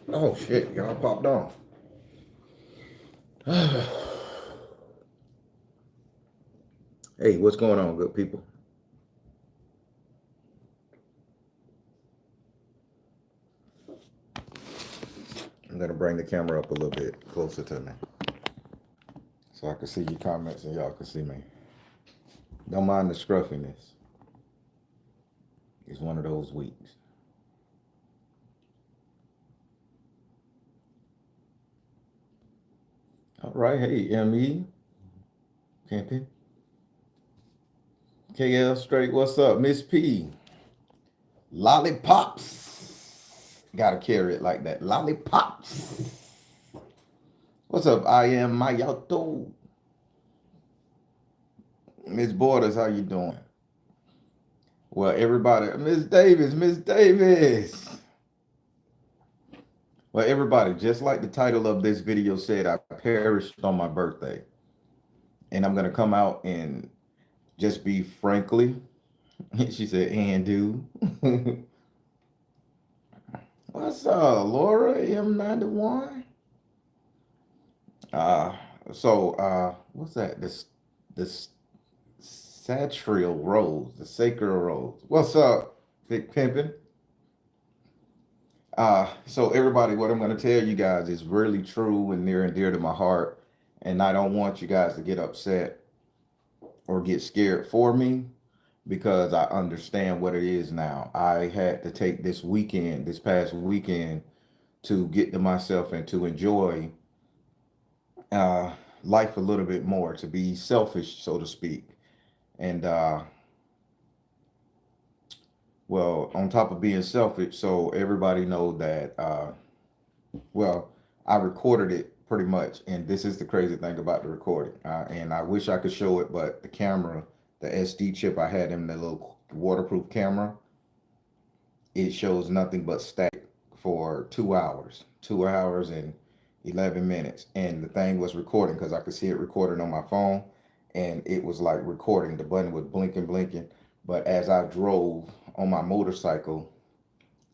Oh shit, y'all popped on. Hey, what's going on, good people? I'm gonna bring the camera up a little bit closer to me so I can see your comments and y'all can see me. Don't mind the scruffiness. It's one of those weeks. All right, hey, ME, Pimpin, KL Straight, what's up? Miss P, Lollipops. Gotta carry it like that. Lollipops. What's up? I am Mayato. Miss Borders, how you doing? Well, everybody, Miss Davis, Miss Davis. Well, everybody, just like the title of this video said, I perished on my birthday. And I'm gonna come out and just be frankly, she said, and do. What's up, Laura M91? Uh what's that? This Satrial Rose, the Sacred Rose. What's up, Big Pimpin'? So everybody, what I'm going to tell you guys is really true and near and dear to my heart, and I don't want you guys to get upset or get scared for me because I understand what it is now. I had to take this past weekend, to get to myself and to enjoy uh, life a little bit more, to be selfish, so to speak, and well, on top of being selfish, so everybody know that. Well, I recorded it pretty much, and this is the crazy thing about the recording. And I wish I could show it, but the camera, the SD chip I had in the little waterproof camera, it shows nothing but static for 2 hours, 2 hours and 11 minutes. And the thing was recording because I could see it recording on my phone, and it was like recording. The button was blinking, blinking. But as I drove on my motorcycle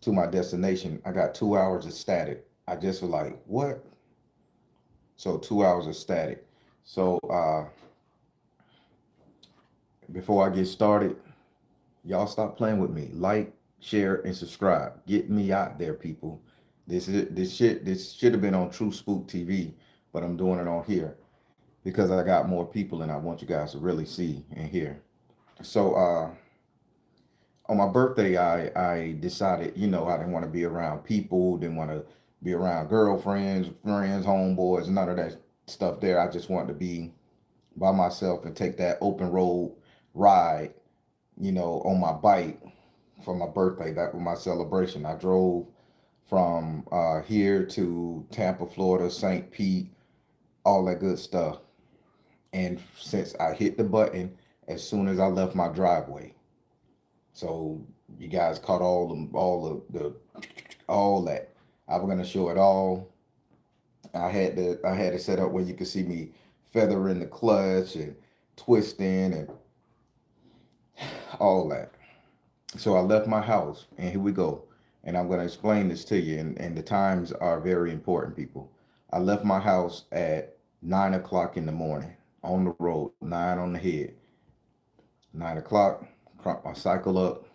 to my destination, I got 2 hours of static. I just was like, what? So 2 hours of static. So before I get started, y'all stop playing with me. Like, share, and subscribe. Get me out there, people. This should have been on True Spook TV, but I'm doing it on here because I got more people and I want you guys to really see and hear. So on my birthday, I decided, I didn't want to be around people, didn't want to be around girlfriends, friends, homeboys, none of that stuff there. I just wanted to be by myself and take that open road ride, on my bike for my birthday. That was my celebration. I drove from here to Tampa, Florida, St. Pete, all that good stuff. And since I hit the button as soon as I left my driveway, so you guys caught all that. I was gonna show it all. I had it set up where you could see me feathering the clutch and twisting and all that. So I left my house, and here we go. And I'm gonna explain this to you, and the times are very important, people. I left my house at 9 o'clock in the morning on the road, nine on the head. 9 o'clock, cranked my cycle up,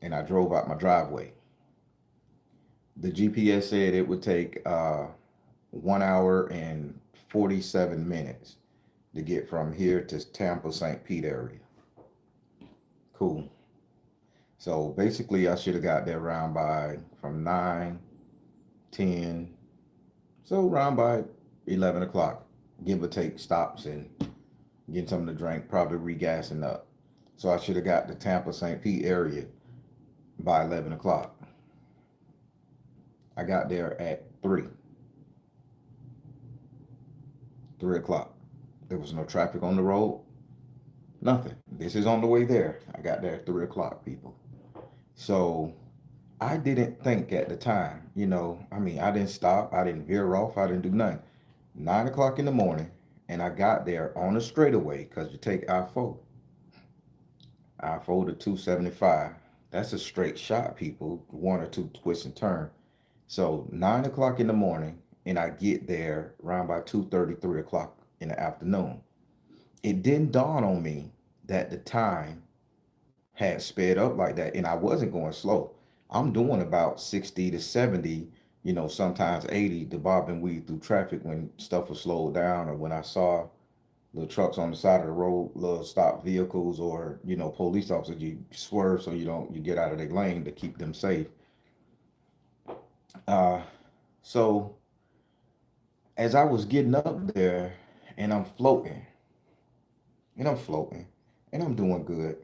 and I drove out my driveway. The GPS said it would take 1 hour and 47 minutes to get from here to Tampa, St. Pete area. Cool. So basically, I should have got there around by from 9, 10, so around by 11 o'clock, give or take stops and getting something to drink, probably regassing up. So I should have got the Tampa St. Pete area by 11 o'clock. I got there at 3 o'clock. There was no traffic on the road, nothing. This is on the way there. I got there at 3 o'clock, people. So I didn't think at the time, I mean, I didn't stop, I didn't veer off, I didn't do nothing. 9 o'clock in the morning, and I got there on a straightaway because you take I-4 to 275. That's a straight shot, people, one or two twists and turn. So 9 o'clock in the morning, and I get there around by 2:30, 3 o'clock in the afternoon. It didn't dawn on me that the time had sped up like that, and I wasn't going slow. I'm doing about 60 to 70, sometimes 80 to bob and weave through traffic when stuff was slowed down, or when I saw little trucks on the side of the road, little stopped vehicles, or police officers. You swerve so you get out of their lane to keep them safe. Uh, so as I was getting up there, and I'm floating, and I'm floating, and I'm doing good.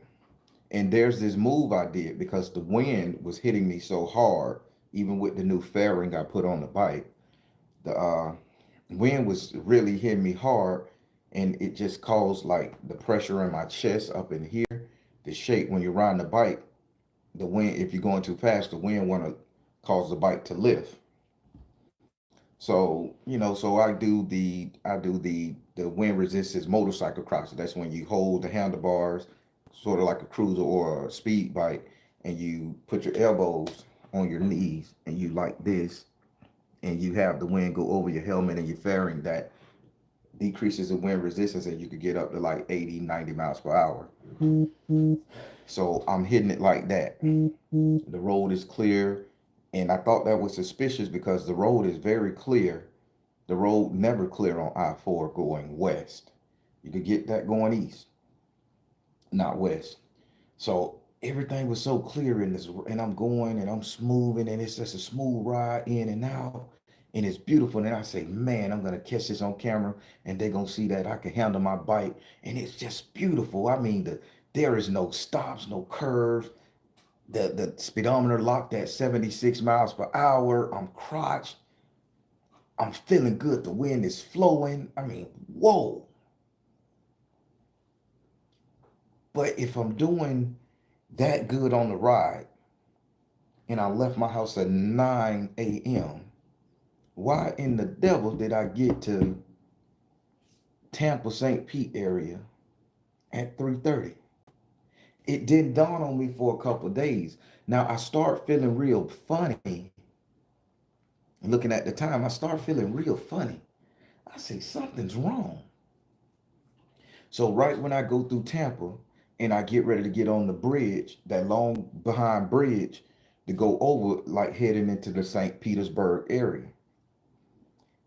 And there's this move I did because the wind was hitting me so hard, even with the new fairing I put on the bike. The wind was really hitting me hard, and it just caused like the pressure in my chest up in here to shake. When you're riding the bike, the wind, if you're going too fast, the wind want to cause the bike to lift. So so I do the wind resistance motorcycle crosses. That's when you hold the handlebars, sort of like a cruiser or a speed bike, and you put your elbows on your knees, and you like this, and you have the wind go over your helmet and your fairing. That decreases the wind resistance, and you could get up to like 80, 90 miles per hour. So I'm hitting it like that. The road is clear, and I thought that was suspicious because the road is very clear. The road never clear on I-4 going west. You could get that going east, not west. So everything was so clear in this, and I'm going and I'm smoothing, and it's just a smooth ride in and out, and it's beautiful. And I say, man, I'm gonna catch this on camera, and they're gonna see that I can handle my bike, and it's just beautiful. I mean, there is no stops, no curves. The speedometer locked at 76 miles per hour. I'm crotch. I'm feeling good. The wind is flowing. I mean, whoa. But if I'm doing that good on the ride, and I left my house at 9 a.m., why in the devil did I get to Tampa St. Pete area at 3:30? It didn't dawn on me for a couple of days. Now I start feeling real funny. Looking at the time, I start feeling real funny. I say something's wrong. So right when I go through Tampa and I get ready to get on the bridge, that long behind bridge to go over, like heading into the St. Petersburg area,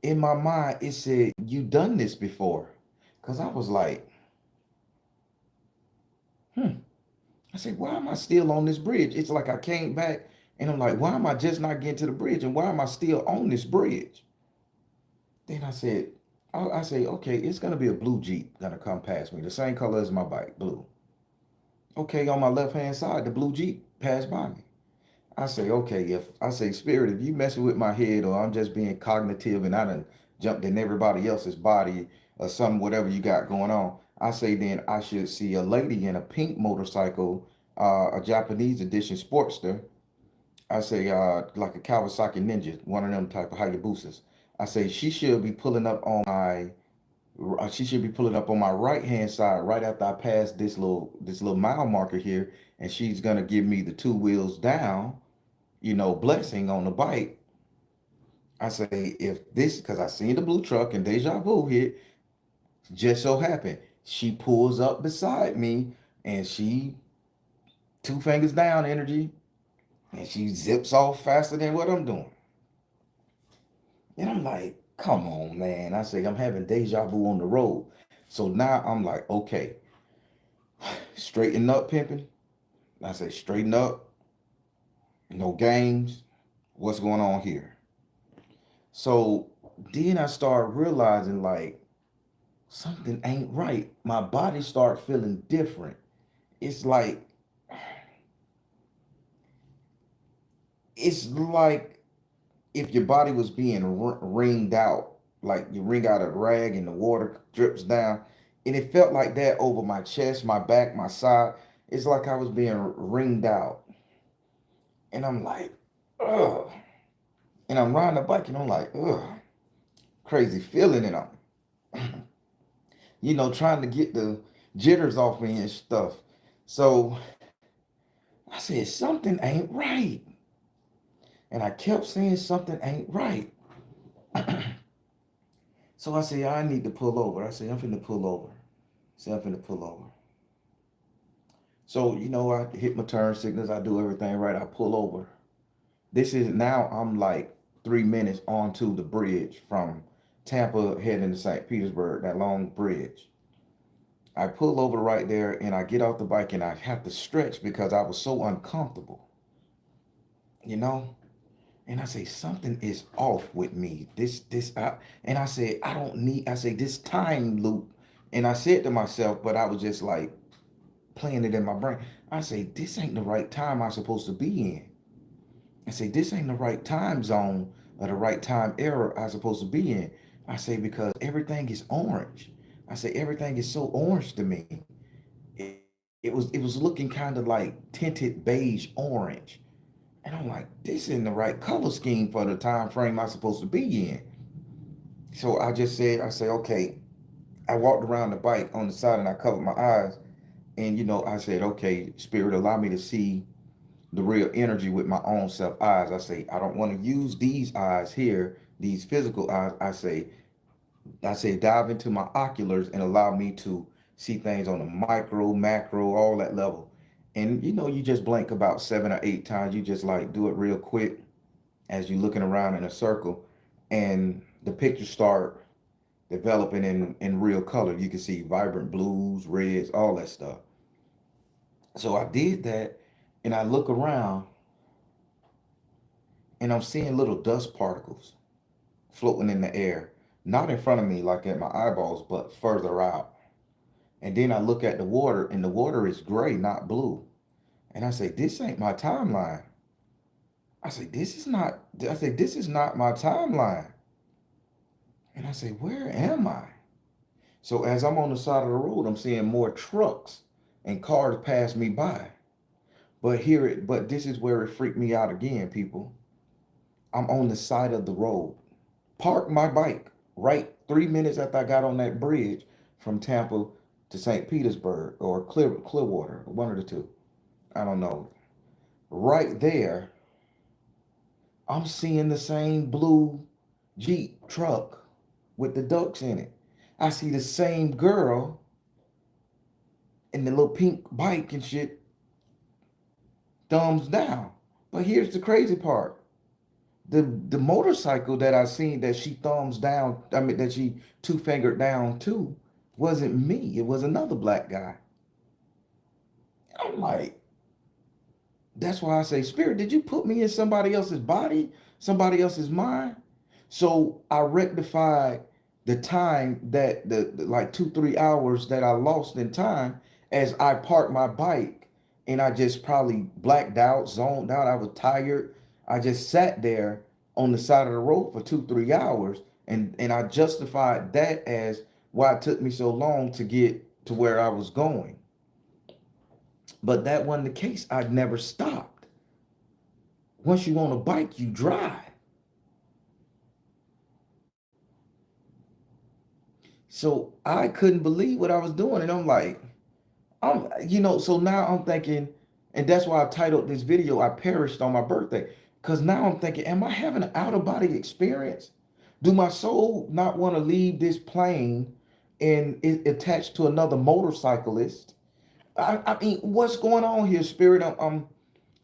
in my mind it said, "You done this before." Cause I was like, hmm. I said, why am I still on this bridge? It's like I came back, and I'm like, why am I just not getting to the bridge? And why am I still on this bridge? Then I say, okay, it's gonna be a blue Jeep gonna come past me, the same color as my bike, blue. Okay, on my left hand side, the blue Jeep passed by me. I say, okay, if I say, Spirit, if you messing with my head, or I'm just being cognitive and I done jumped in everybody else's body or something, whatever you got going on, I say then I should see a lady in a pink motorcycle, a Japanese edition Sportster. I say, like a Kawasaki Ninja, one of them type of Hayabusas. I say she should be pulling up on my right hand side right after I pass this little mile marker here, and she's gonna give me the two wheels down, blessing on the bike. I say, if this, because I seen the blue truck and deja vu hit, just so happened she pulls up beside me, and she two fingers down energy, and she zips off faster than what I'm doing. And I'm like, come on, man. I say, I'm having deja vu on the road. So now I'm like, okay, straighten up, pimping. I say, straighten up, no games. What's going on here? So then I start realizing like something ain't right. My body start feeling different. it's like it's like if your body was being wringed out, like you wring out a rag and the water drips down, and it felt like that over my chest, my back, my side. It's like I was being wringed out, and I'm like, ugh. And I'm riding the bike, and I'm like, ugh, crazy feeling, and I'm, trying to get the jitters off me and stuff. So I said something ain't right, and I kept saying something ain't right. So I said, I need to pull over. I said, I'm finna pull over. I said, I'm finna pull over. So, I hit my turn signals. I do everything right. I pull over. This is now I'm like 3 minutes onto the bridge from Tampa heading to St. Petersburg, that long bridge. I pull over right there and I get off the bike and I have to stretch because I was so uncomfortable, you know? And I say, something is off with me. And I said, I say, this time loop. And I said to myself, but I was just like playing it in my brain. I say, this ain't the right time I'm supposed to be in. I say, this ain't the right time zone or the right time era I'm supposed to be in. I say, because everything is orange. I say, everything is so orange to me. It was looking kind of like tinted beige orange. And I'm like, this isn't the right color scheme for the time frame I'm supposed to be in. So I say, okay. I walked around the bike on the side and I covered my eyes. And I said, okay, Spirit, allow me to see the real energy with my own self eyes. I say, I don't want to use these eyes here, these physical eyes. I say, dive into my oculars and allow me to see things on a micro, macro, all that level. And you just blink about 7 or 8 times. You just like do it real quick as you're looking around in a circle, and the pictures start developing in real color. You can see vibrant blues, reds, all that stuff. So I did that, and I look around, and I'm seeing little dust particles floating in the air, not in front of me like at my eyeballs, but further out. And then I look at the water, and the water is gray, not blue. And I say, this ain't my timeline. This is not my timeline. And I say, where am I? So as I'm on the side of the road, I'm seeing more trucks and cars pass me by. But this is where it freaked me out again, people. I'm on the side of the road. Parked my bike right 3 minutes after I got on that bridge from Tampa to St. Petersburg or Clearwater, one of the two. I don't know. Right there, I'm seeing the same blue Jeep truck with the ducks in it. I see the same girl in the little pink bike and shit, thumbs down. But here's the crazy part. The motorcycle that I seen that she thumbs down, I mean that she two fingered down to, wasn't me. It was another black guy. I'm like, that's why I say, Spirit, did you put me in somebody else's body, somebody else's mind? So I rectified the time that the like 2, 3 hours that I lost in time as I parked my bike, and I just probably blacked out, zoned out. I was tired. I just sat there on the side of the road for 2, 3 hours, and I justified that as why it took me so long to get to where I was going. But that wasn't the case. I never stopped. Once you on a bike, you drive. So I couldn't believe what I was doing. And I'm like, so now I'm thinking, and that's why I titled this video, I Perished on My Birthday. Because now I'm thinking, am I having an out of body experience? Do my soul not want to leave this plane and it attached to another motorcyclist? I mean, what's going on here, Spirit? I'm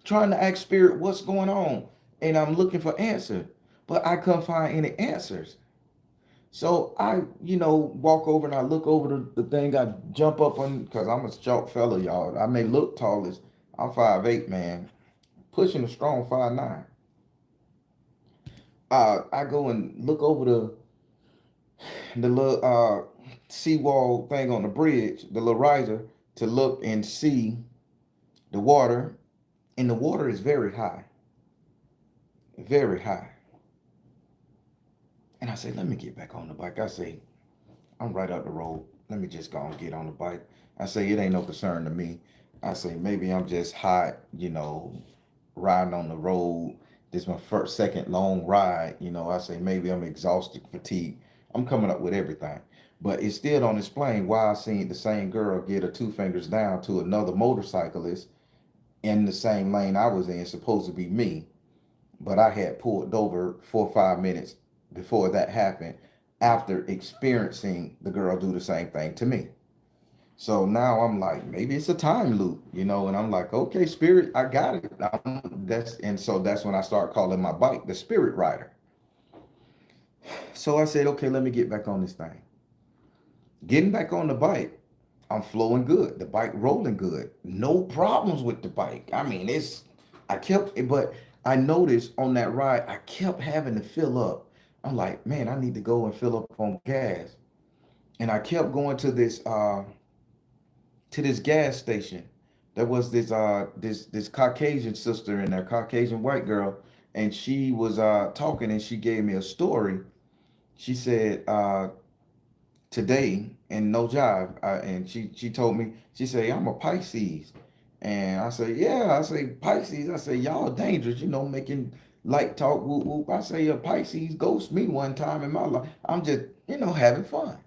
trying to ask Spirit what's going on, and I'm looking for answer, but I couldn't find any answers. So I, walk over and I look over the thing. I jump up on because I'm a short fella, y'all. I may look tall as I'm 5'8", man, pushing a strong 5'9". I go and look over the little seawall thing on the bridge, the little riser, to look and see the water, and the water is very high, very high. And I say, let me get back on the bike. I say, I'm right up the road. Let me just go and get on the bike. I say, it ain't no concern to me. I say, maybe I'm just hot, riding on the road. This is my first, second long ride. I say, maybe I'm exhausted, fatigued. I'm coming up with everything. But it still don't explain why I seen the same girl get her two fingers down to another motorcyclist in the same lane I was in, supposed to be me. But I had pulled over 4 or 5 minutes before that happened after experiencing the girl do the same thing to me. So now I'm like, maybe it's a time loop, and I'm like, okay, spirit, I got it. So that's when I start calling my bike the spirit rider. So I said, okay, let me get back on this thing. Getting back on the bike, I'm flowing good. The bike rolling good. No problems with the bike. I mean, but I noticed on that ride, I kept having to fill up. I'm like, man, I need to go and fill up on gas. And I kept going to this gas station. There was this Caucasian sister and a Caucasian white girl, and she was talking, and she gave me a story. She said, today and no jive. And she told me, she said, I'm a Pisces. And I said, yeah. I say, Pisces. I say, y'all dangerous, making light talk, whoop whoop. I say, a Pisces ghost me one time in my life. I'm just, having fun.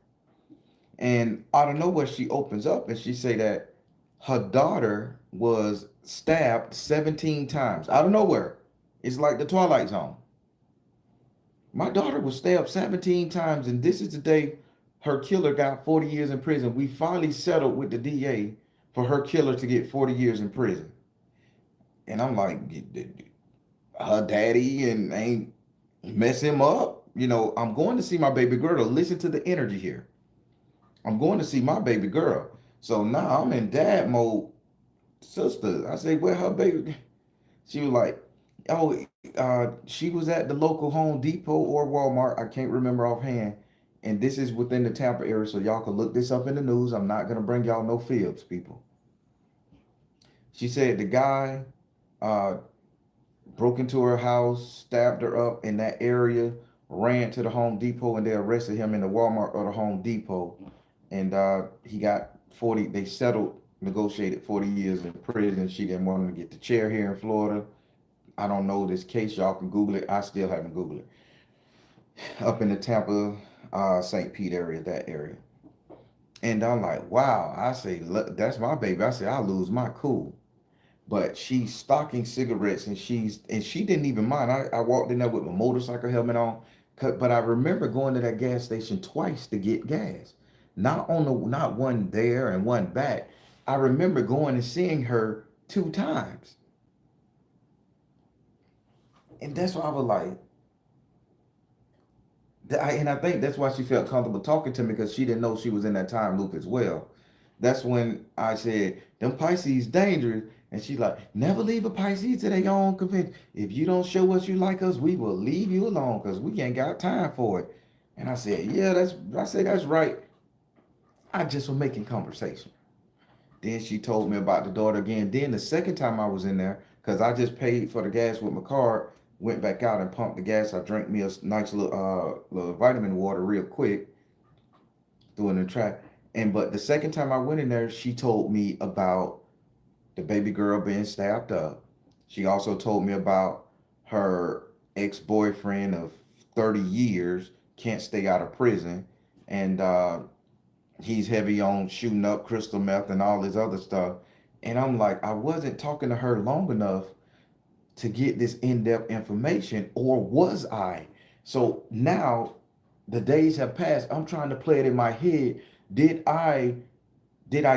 And out of nowhere, she opens up and she say that her daughter was stabbed 17 times. Out of nowhere. It's like the Twilight Zone. My daughter was stabbed 17 times, and this is the day her killer got 40 years in prison. We finally settled with the DA for her killer to get 40 years in prison. And I'm like, her daddy and ain't mess him up. I'm going to see my baby girl. Listen to the energy here. I'm going to see my baby girl. So now I'm in dad mode. Sister, I say, where her baby? She was like, oh, she was at the local Home Depot or Walmart. I can't remember offhand. And this is within the Tampa area, so y'all can look this up in the news. I'm not gonna bring y'all no fibs, people. She said the guy uh, broke into her house, stabbed her up in that area, ran to the Home Depot, and they arrested him in the Walmart or the Home Depot. And he got 40. They settled, negotiated 40 years in prison. She didn't want him to get the chair here in Florida. I don't know this case. Y'all can Google it. I still haven't Googled it. Up in the Tampa, St. Pete area, that area. And I'm like, wow. I say, look, that's my baby. I say, I'll lose my cool. But she's stocking cigarettes, and she didn't even mind. I walked in there with my motorcycle helmet on. But I remember going to that gas station twice to get gas. Not one there and one back. I remember going and seeing her two times. And that's why I was like, and I think that's why she felt comfortable talking to me, because she didn't know she was in that time loop as well. That's when I said, them Pisces dangerous. And she's like, never leave a Pisces to their own convention. If you don't show us you like us, we will leave you alone because we ain't got time for it. And I said, yeah, that's right. I just was making conversation. Then she told me about the daughter again. Then the second time I was in there, because I just paid for the gas with my card, went back out and pumped the gas. I drank me a nice little vitamin water real quick, threw it in the trash. But the second time I went in there, she told me about the baby girl being stabbed up. She also told me about her ex-boyfriend of 30 years can't stay out of prison. And he's heavy on shooting up crystal meth and all this other stuff. And I'm like, I wasn't talking to her long enough to get this in-depth information, or was I? So now the days have passed. I'm trying to play it in my head. Did I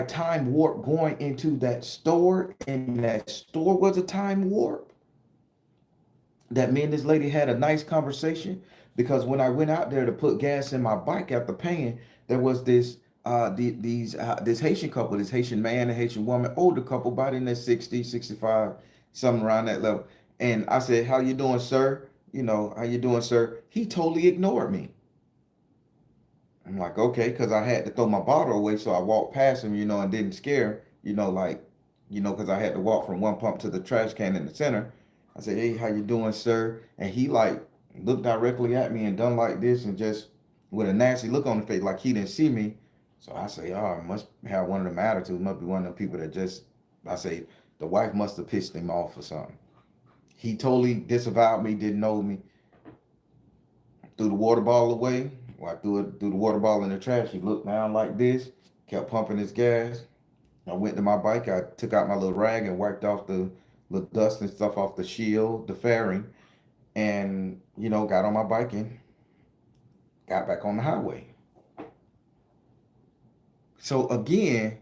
time warp going into that store, and that store was a time warp? That me and this lady had a nice conversation, because when I went out there to put gas in my bike after paying, there was this Haitian couple, this Haitian man and Haitian woman, older couple, about in their 60, 65, something around that level. And I said, how you doing, sir? How you doing, sir? He totally ignored me. I'm like, okay, because I had to throw my bottle away, so I walked past him, and didn't scare, like, because I had to walk from one pump to the trash can in the center. I said, hey, how you doing, sir? And he like looked directly at me and done like this and just with a nasty look on the face, like he didn't see me. So I say, oh, must have one of them attitudes. Must be one of them people that just, I say, the wife must have pissed him off or something. He totally disavowed me, didn't know me. Threw the water bottle away. Well, I threw the water bottle in the trash. He looked down like this, kept pumping his gas. I went to my bike. I took out my little rag and wiped off the little dust and stuff off the shield, the fairing, and got on my bike and got back on the highway. So again,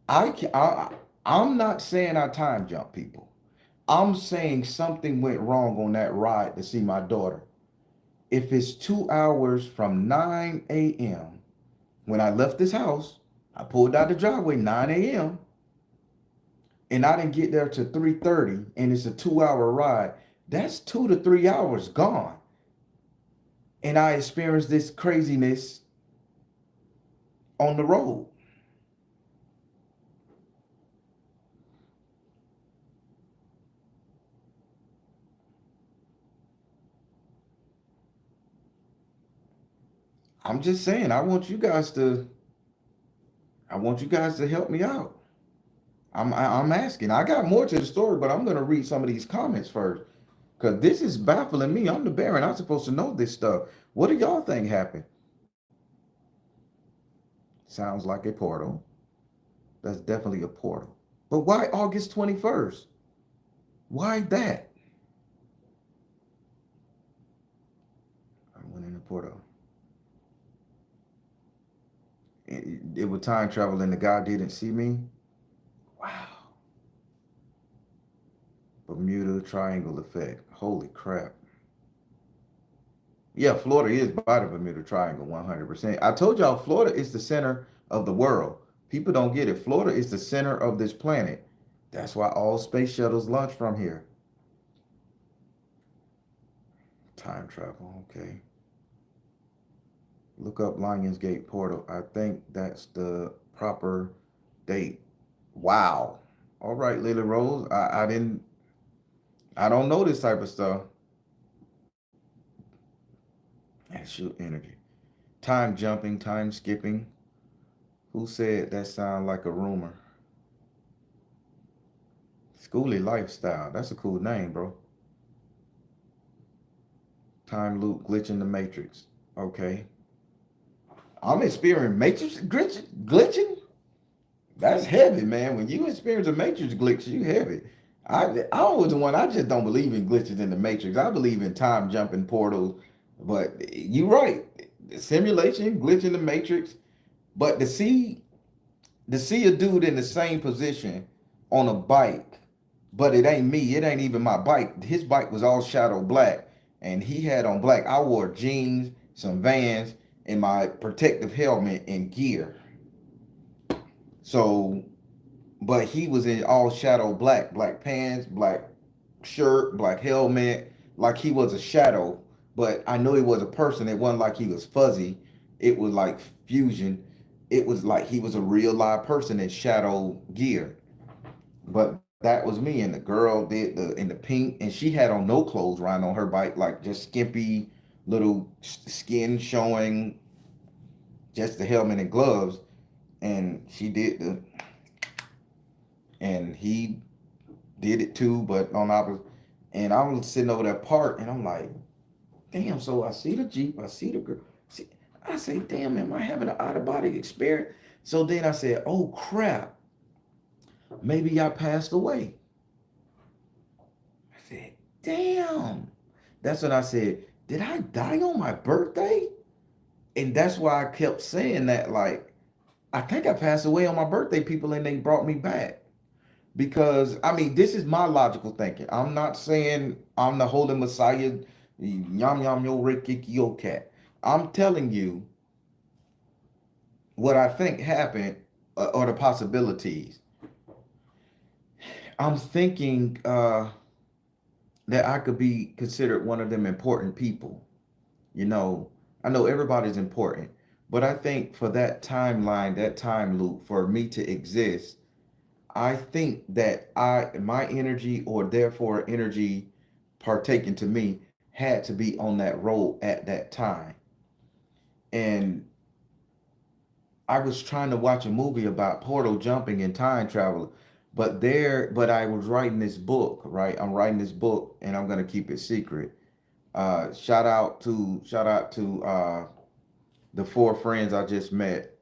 I'm not saying I time jump people. I'm saying something went wrong on that ride to see my daughter. If it's 2 hours from 9 a.m. when I left this house, I pulled out the driveway 9 a.m. and I didn't get there till 3:30 and it's a 2 hour ride. That's 2 to 3 hours gone. And I experienced this craziness on the road. I'm just saying, I want you guys to help me out. I'm asking. I got more to the story, but I'm gonna read some of these comments first. Cause this is baffling me. I'm the Baron. I'm supposed to know this stuff. What do y'all think happened? Sounds like a portal. That's definitely a portal. But why August 21st? Why that? I went in the portal. It was time travel and the guy didn't see me. Wow. Bermuda Triangle effect. Holy crap. Yeah, Florida is by the Bermuda Triangle 100%. I told y'all Florida is the center of the world. People don't get it. Florida is the center of this planet. That's why all space shuttles launch from here. Time travel, okay. Look up Lionsgate portal. I think that's the proper date. Wow. All right, Lily Rose. I don't know this type of stuff. And shoot energy. Time jumping, time skipping. Who said that sound like a rumor? Schooly lifestyle. That's a cool name, bro. Time loop glitch in the matrix. Okay. I'm experiencing matrix glitching. That's heavy, man. When you experience a matrix glitch, you heavy. I was the one. I just don't believe in glitches in the matrix. I believe in time jumping portals. But you're right. Simulation, glitch in the matrix. But to see a dude in the same position on a bike, but it ain't me. It ain't even my bike. His bike was all shadow black, and he had on black. I wore jeans, some Vans, and my protective helmet and gear. So, but he was in all shadow black, black pants, black shirt, black helmet, like he was a shadow. But I know he was a person. It wasn't like he was fuzzy. It was like fusion. It was like he was a real live person in shadow gear. But that was me, and the girl did the in the pink, and she had on no clothes riding on her bike, like just skimpy little skin showing, just the helmet and gloves. And she did the, and he did it too, but on opposite. And I was sitting over that park, and I'm like, damn. So I see the Jeep, I see the girl. See, I say, damn, am I having an out of body experience? So then I said, oh crap, maybe I passed away. I said, damn. That's when I said, did I die on my birthday? And that's why I kept saying that, like, I think I passed away on my birthday, people, and they brought me back. Because, I mean, this is my logical thinking. I'm not saying I'm the holy messiah, yam yam yo rikiki yo cat. I'm telling you what I think happened, or the possibilities. I'm thinking that I could be considered one of them important people. You know, I know everybody's important, But I think for that timeline, that time loop, for me to exist, I think that my energy, or therefore energy partaken to me, had to be on that road at that time. And I was trying to watch a movie about portal jumping and time travel, but I was writing this book, right? I'm writing this book and I'm gonna keep it secret. Shout out to the four friends I just met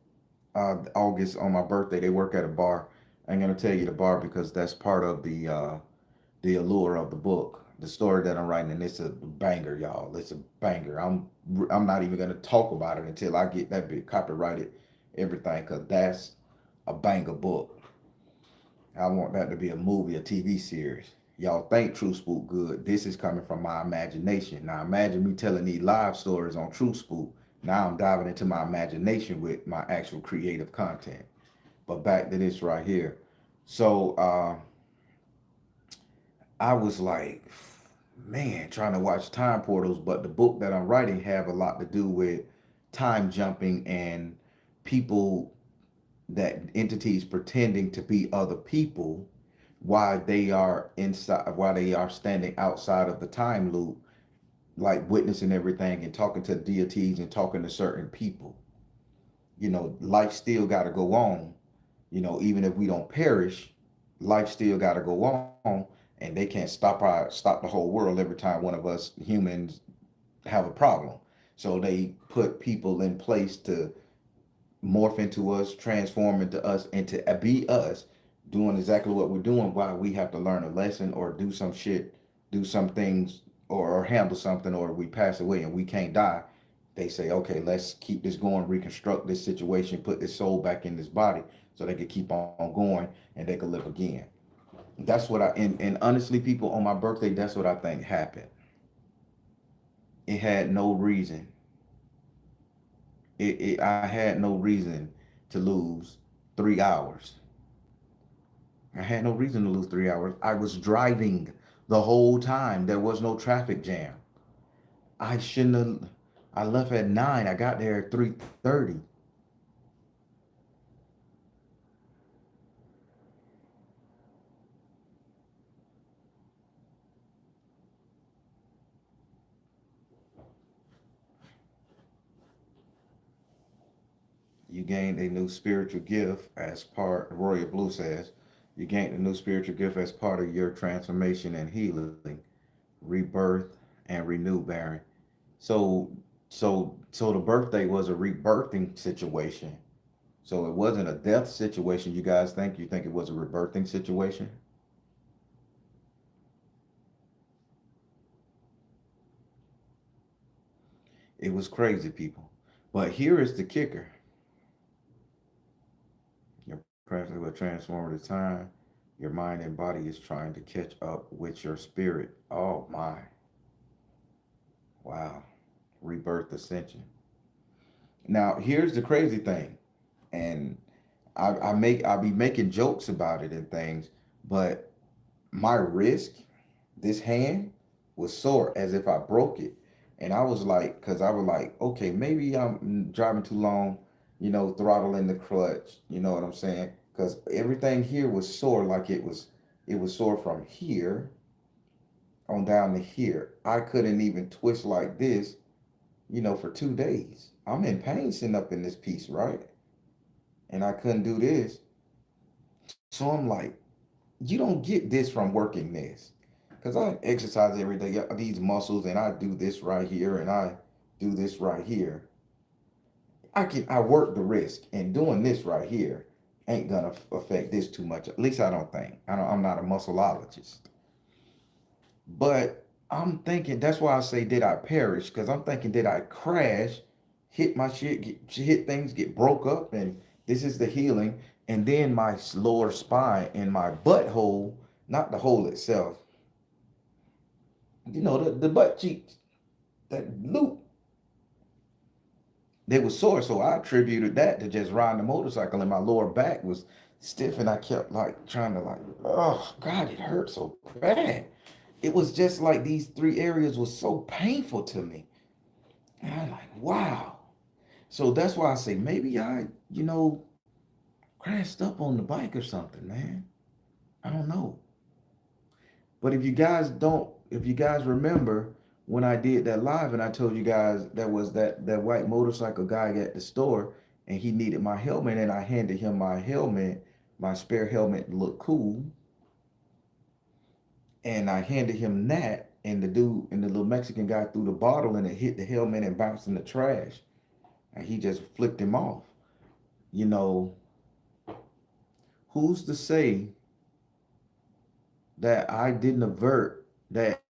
August on my birthday. They work at a bar. I'm gonna tell you the bar because that's part of the allure of the book, the story that I'm writing, and it's a banger, y'all. It's a banger. I'm not even gonna talk about it until I get that bit copyrighted, everything, cause that's a banger book. I want that to be a movie, a TV series. Y'all think True Spook good? This is coming from my imagination. Now imagine me telling these live stories on True Spook. Now I'm diving into my imagination with my actual creative content. But back to this right here. So I was like, man, trying to watch time portals, but the book that I'm writing have a lot to do with time jumping and people, that entities pretending to be other people while they are inside, while they are standing outside of the time loop, like witnessing everything and talking to deities and talking to certain people. Life still got to go on. Even if we don't perish, life still got to go on, and they can't stop the whole world every time one of us humans have a problem. So they put people in place to morph into us, transform into us, and to be us, doing exactly what we're doing while we have to learn a lesson or do some shit, do some things, or handle something, or we pass away and we can't die. They say, okay, let's keep this going, reconstruct this situation, put this soul back in this body so they could keep on going and they could live again. That's what and honestly, people, on my birthday, that's what I think happened. It had no reason. I had no reason to lose 3 hours. I had no reason to lose 3 hours. I was driving the whole time. There was no traffic jam. I shouldn't have. I left at 9. I got there at 3:30. You gained a new spiritual gift as part. Royal Blue says you gained a new spiritual gift as part of your transformation and healing, rebirth, and renew, Baron. So, so the birthday was a rebirthing situation. So it wasn't a death situation. You guys think? You think it was a rebirthing situation? It was crazy, people. But here is the kicker: your presence will transform the time. Your mind and body is trying to catch up with your spirit. Oh my! Wow! Rebirth ascension. Now here's the crazy thing, and I be making jokes about it and things, but my wrist, this hand, was sore as if I broke it. And I was like, because I was like, okay, maybe I'm driving too long, throttling the clutch, you know what I'm saying? Because everything here was sore, like it was sore from here on down to here. I couldn't even twist like this, for 2 days. I'm in pain sitting up in this piece, right? And I couldn't do this. So I'm like, you don't get this from working this. Because I exercise every day, these muscles, and I do this right here, and I do this right here. I work the wrist, and doing this right here ain't gonna affect this too much. At least I don't think. I'm not a musculologist. But I'm thinking, that's why I say, did I perish? Because I'm thinking, did I crash, hit my shit, hit things, get broke up, and this is the healing. And then my lower spine and my butthole, not the hole itself, the butt cheeks, that loop, they were sore. So I attributed that to just riding the motorcycle, and my lower back was stiff, and I kept like trying to like, oh God, it hurt so bad. It was just like these three areas was so painful to me. And I'm like, wow. So that's why I say maybe I, crashed up on the bike or something, man. I don't know. But if you guys remember when I did that live and I told you guys that was that white motorcycle guy at the store and he needed my helmet and I handed him my helmet, my spare helmet looked cool, and I handed him that and the dude and the little Mexican guy threw the bottle and it hit the helmet and bounced in the trash and he just flicked him off. You know, who's to say that I didn't avert that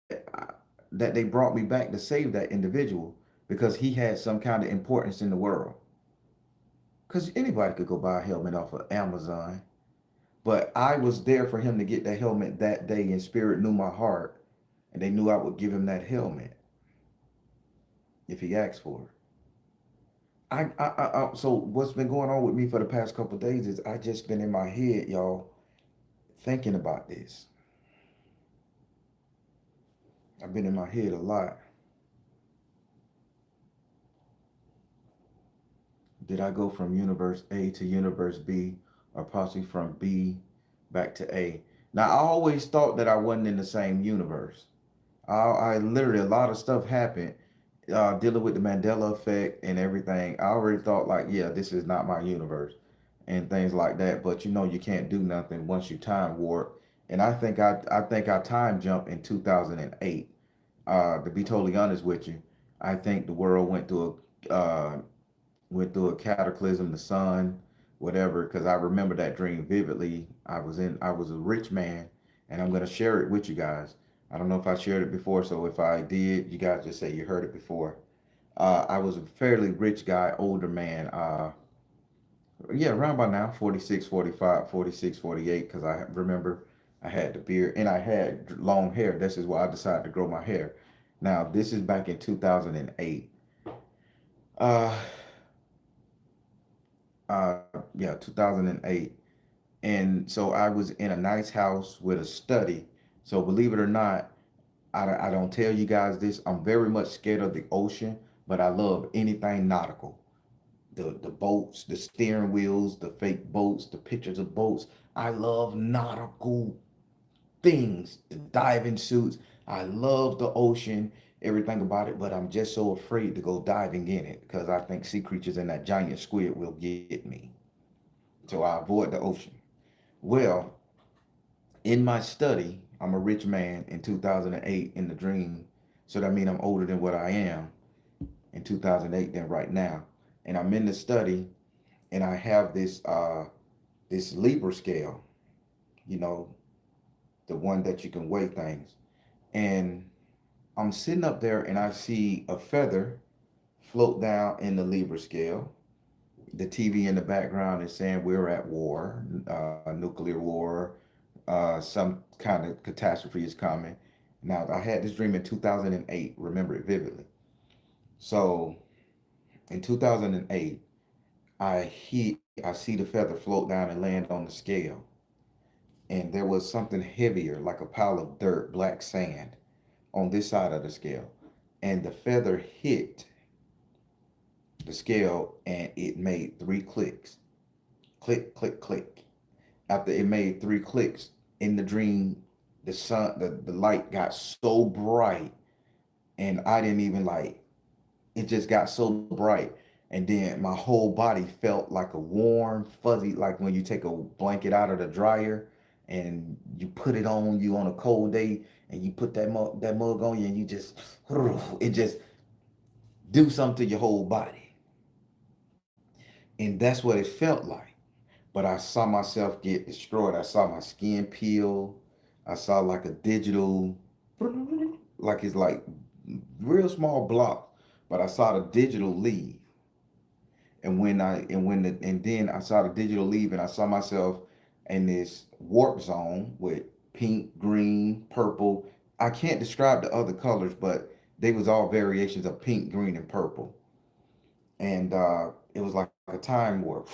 they brought me back to save that individual because he had some kind of importance in the world. Because anybody could go buy a helmet off of Amazon, but I was there for him to get that helmet that day, and Spirit knew my heart, and they knew I would give him that helmet if he asked for it. So what's been going on with me for the past couple of days is I just been in my head, y'all, thinking about this. I've been in my head a lot. Did I go from universe A to universe B, or possibly from B back to A? Now, I always thought that I wasn't in the same universe. I literally, a lot of stuff happened dealing with the Mandela effect and everything. I already thought, like, yeah, this is not my universe and things like that. But you can't do nothing once you time warp. And I think I time jump in 2008. To be totally honest with you, I think the world went through a cataclysm, the sun, whatever, because I remember that dream vividly. I was a rich man, and I'm gonna share it with you guys. I don't know if I shared it before, so if I did, you guys just say you heard it before. I was a fairly rich guy, older man. Yeah, around by now, 46, 45, 46, 48, because I remember I had the beard and I had long hair. This is why I decided to grow my hair. Now, this is back in 2008. Uh, yeah, 2008. And so I was in a nice house with a study. So believe it or not, I don't tell you guys this. I'm very much scared of the ocean, but I love anything nautical. The boats, the steering wheels, the fake boats, the pictures of boats. I love nautical things, the diving suits. I love the ocean, everything about it, but I'm just so afraid to go diving in it because I think sea creatures and that giant squid will get me. So I avoid the ocean. Well, in my study, I'm a rich man in 2008 in the dream. So that means I'm older than what I am in 2008 than right now. And I'm in the study and I have this Libra scale, you know, the one that you can weigh things. And I'm sitting up there and I see a feather float down in the Libra scale. The TV in the background is saying we're at war, nuclear war, some kind of catastrophe is coming. Now, I had this dream in 2008, remember it vividly. So, in 2008, I see the feather float down and land on the scale, and there was something heavier, like a pile of dirt, black sand, on this side of the scale, and the feather hit the scale, and it made three clicks, click, click, click. After it made three clicks in the dream, the light got so bright, and I didn't even like it. Just got so bright, and then my whole body felt like a warm fuzzy, like when you take a blanket out of the dryer and you put it on you on a cold day and you put that mug on you and you just it just do something to your whole body. And that's what it felt like. But I saw myself get destroyed. I saw my skin peel. I saw like a digital, like it's like real small block. But I saw the digital leave, and then I saw the digital leave, and I saw myself in this warp zone with pink, green, purple. I can't describe the other colors, but they was all variations of pink, green, and purple. And it was like a time warp.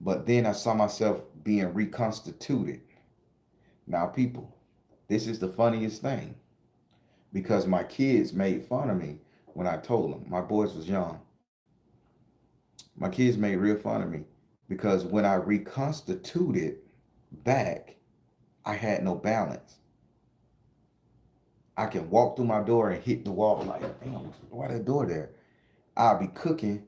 But then I saw myself being reconstituted. Now, people, this is the funniest thing because my kids made fun of me when I told them. My boys was young. My kids made real fun of me because when I reconstituted back, I had no balance. I can walk through my door and hit the wall like, damn, why that door there? I'll be cooking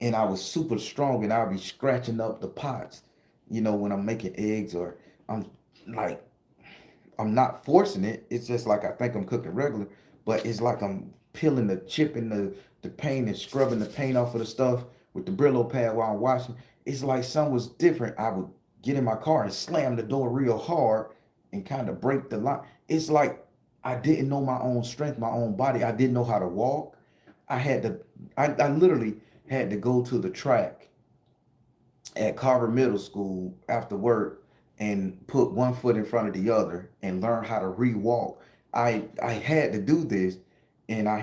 and I was super strong and I'll be scratching up the pots, when I'm making eggs or I'm like I'm not forcing it. It's just like I think I'm cooking regular, but it's like I'm peeling the chipping the paint and scrubbing the paint off of the stuff with the Brillo pad while I'm washing. It's like something was different. I would get in my car and slam the door real hard and kind of break the lock. It's like I didn't know my own strength, my own body. I didn't know how to walk. I had to I literally had to go to the track at Carver Middle School after work and put one foot in front of the other and learn how to re-walk. I had to do this, and I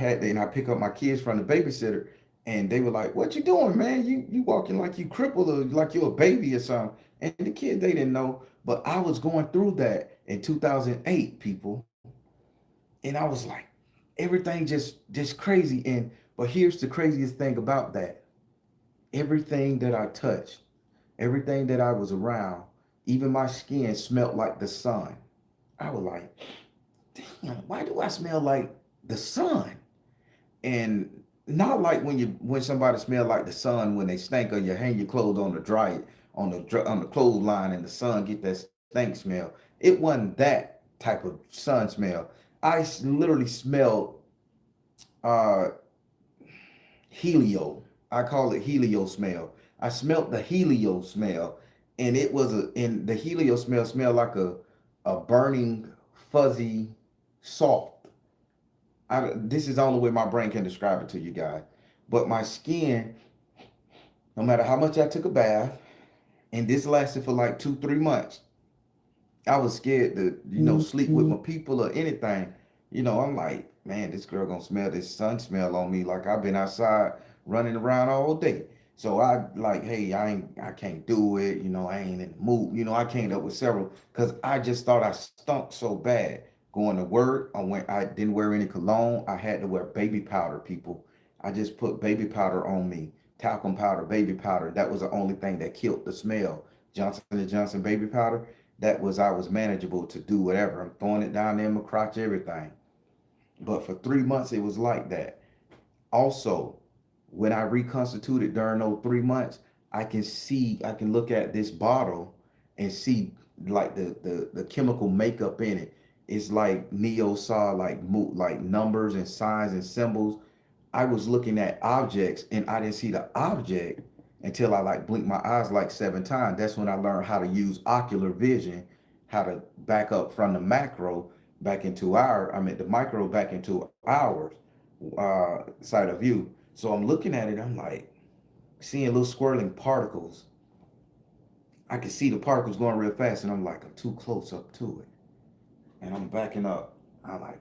pick up my kids from the babysitter, and they were like, "What you doing, man? You walking like you crippled or like you a baby or something?" And the kids they didn't know, but I was going through that in 2008, people, and I was like, everything just crazy. And but here's the craziest thing about that: everything that I touched, everything that I was around, even my skin smelled like the sun. I was like, damn, why do I smell like the sun? And not like when somebody smell like the sun when they stink or you hang your clothes on the dry on the clothesline and the sun get that stink smell. It wasn't that type of sun smell. Literally smelled uh helio. I call it helio smell. I smelt the helio smell, and and the helio smelled like a burning, fuzzy, soft. This is the only way my brain can describe it to you guys. But my skin, no matter how much I took a bath, and this lasted for like 2, 3 months, I was scared to, sleep with my people or anything. I'm like, man, this girl gonna smell this sun smell on me like I've been outside running around all day. So I like, hey, I can't do it. I ain't in the mood. I came up with several because I just thought I stunk so bad going to work. I didn't wear any cologne. I had to wear baby powder, people. I just put baby powder on me, talcum powder, baby powder. That was the only thing that killed the smell. Johnson baby powder, that was I was manageable to do whatever. I'm throwing it down there in my crotch, everything. But for 3 months, it was like that. Also, when I reconstituted during those 3 months, I can look at this bottle and see like the chemical makeup in it. It's like Neo saw like numbers and signs and symbols. I was looking at objects and I didn't see the object until I like blinked my eyes like 7 times. That's when I learned how to use ocular vision, how to back up from the macro back into the micro back into ours side of view. So I'm looking at it, I'm like seeing little swirling particles. I can see the particles going real fast, and I'm like, I'm too close up to it. And I'm backing up. I like,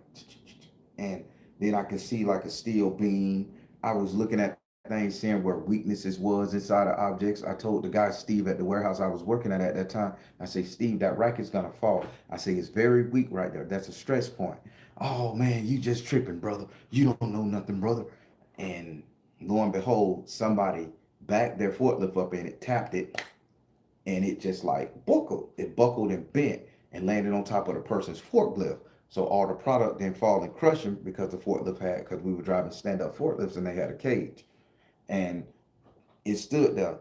and then I can see like a steel beam. I was looking at things, seeing where weaknesses was inside of objects. I told the guy Steve at the warehouse I was working at that time. I say, Steve, that racket's gonna fall. I say it's very weak right there. That's a stress point. Oh man, you just tripping, brother. You don't know nothing, brother. And lo and behold, somebody backed their forklift up and it tapped it, and it just like buckled. It buckled and bent and landed on top of the person's forklift. So all the product didn't fall and crush them because the forklift had, because we were driving stand-up forklifts and they had a cage. And it stood there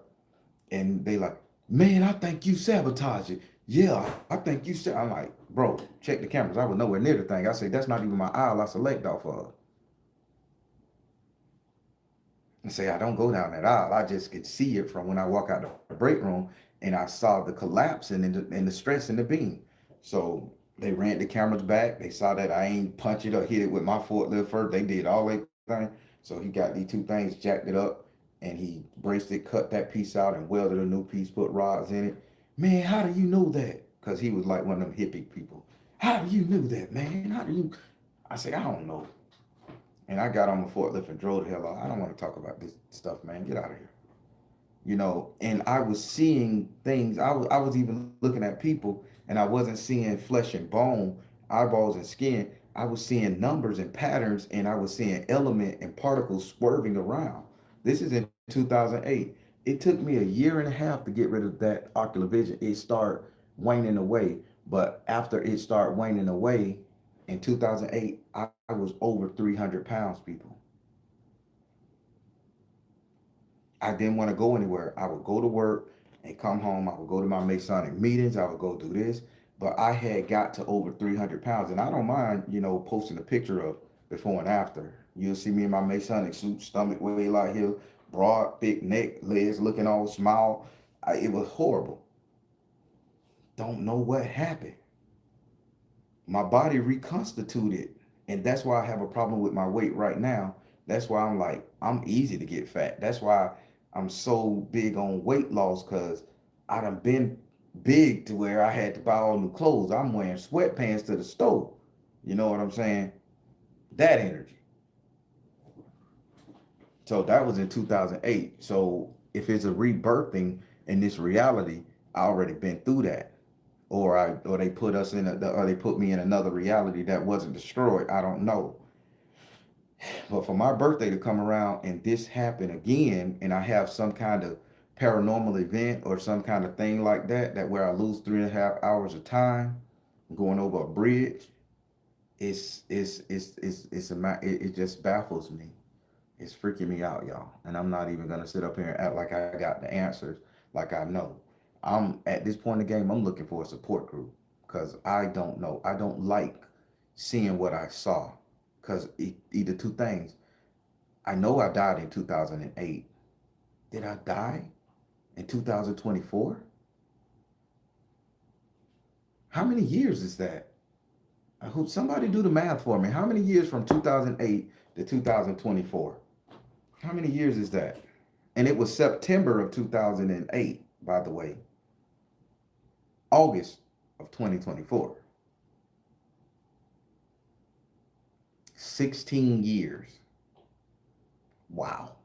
and they like, man, I think you sabotaged it. Yeah, I think you said. I'm like, bro, check the cameras. I was nowhere near the thing. I said, that's not even my aisle I select off of. And say, I don't go down that aisle. I just could see it from when I walk out the break room and I saw the collapse and the stress in the beam. So they ran the cameras back. They saw that I ain't punch it or hit it with my forklift first. They did all that thing. So he got these 2 things, jacked it up, and he braced it, cut that piece out, and welded a new piece, put rods in it. Man, how do you know that? Because he was like one of them hippie people. How do you know that, man? How do you? I say, I don't know. And I got on my forklift and drove the hell out. I don't want to talk about this stuff, man. Get out of here. And I was seeing things. I was even looking at people, and I wasn't seeing flesh and bone, eyeballs and skin. I was seeing numbers and patterns, and I was seeing element and particles swerving around. This is in 2008. It took me a year and a half to get rid of that ocular vision. It started waning away, but after it started waning away in 2008, I was over 300 pounds, people. I didn't want to go anywhere. I would go to work and come home. I would go to my Masonic meetings. I would go do this. But I had got to over 300 pounds. And I don't mind, posting a picture of before and after. You'll see me in my Masonic suit, stomach way like here, broad, thick neck, legs looking all small. It was horrible. Don't know what happened. My body reconstituted, and that's why I have a problem with my weight right now. That's why I'm like, I'm easy to get fat. That's why I'm so big on weight loss, because I done been big to where I had to buy all new clothes. I'm wearing sweatpants to the stove. You know what I'm saying? That energy. So that was in 2008. So if it's a rebirthing in this reality, I already been through that. Or they put us in or they put me in another reality that wasn't destroyed. I don't know. But for my birthday to come around and this happen again, and I have some kind of paranormal event or some kind of thing like that, that where I lose 3.5 hours of time going over a bridge, it just baffles me. It's freaking me out, y'all. And I'm not even gonna sit up here and act like I got the answers, like I know. I'm at this point in the game. I'm looking for a support group because I don't know. I don't like seeing what I saw, because either two things. I know I died in 2008. Did I die in 2024? How many years is that? I hope somebody do the math for me. How many years from 2008 to 2024? How many years is that? And it was September of 2008, by the way. August of 2024. 16 years. Wow.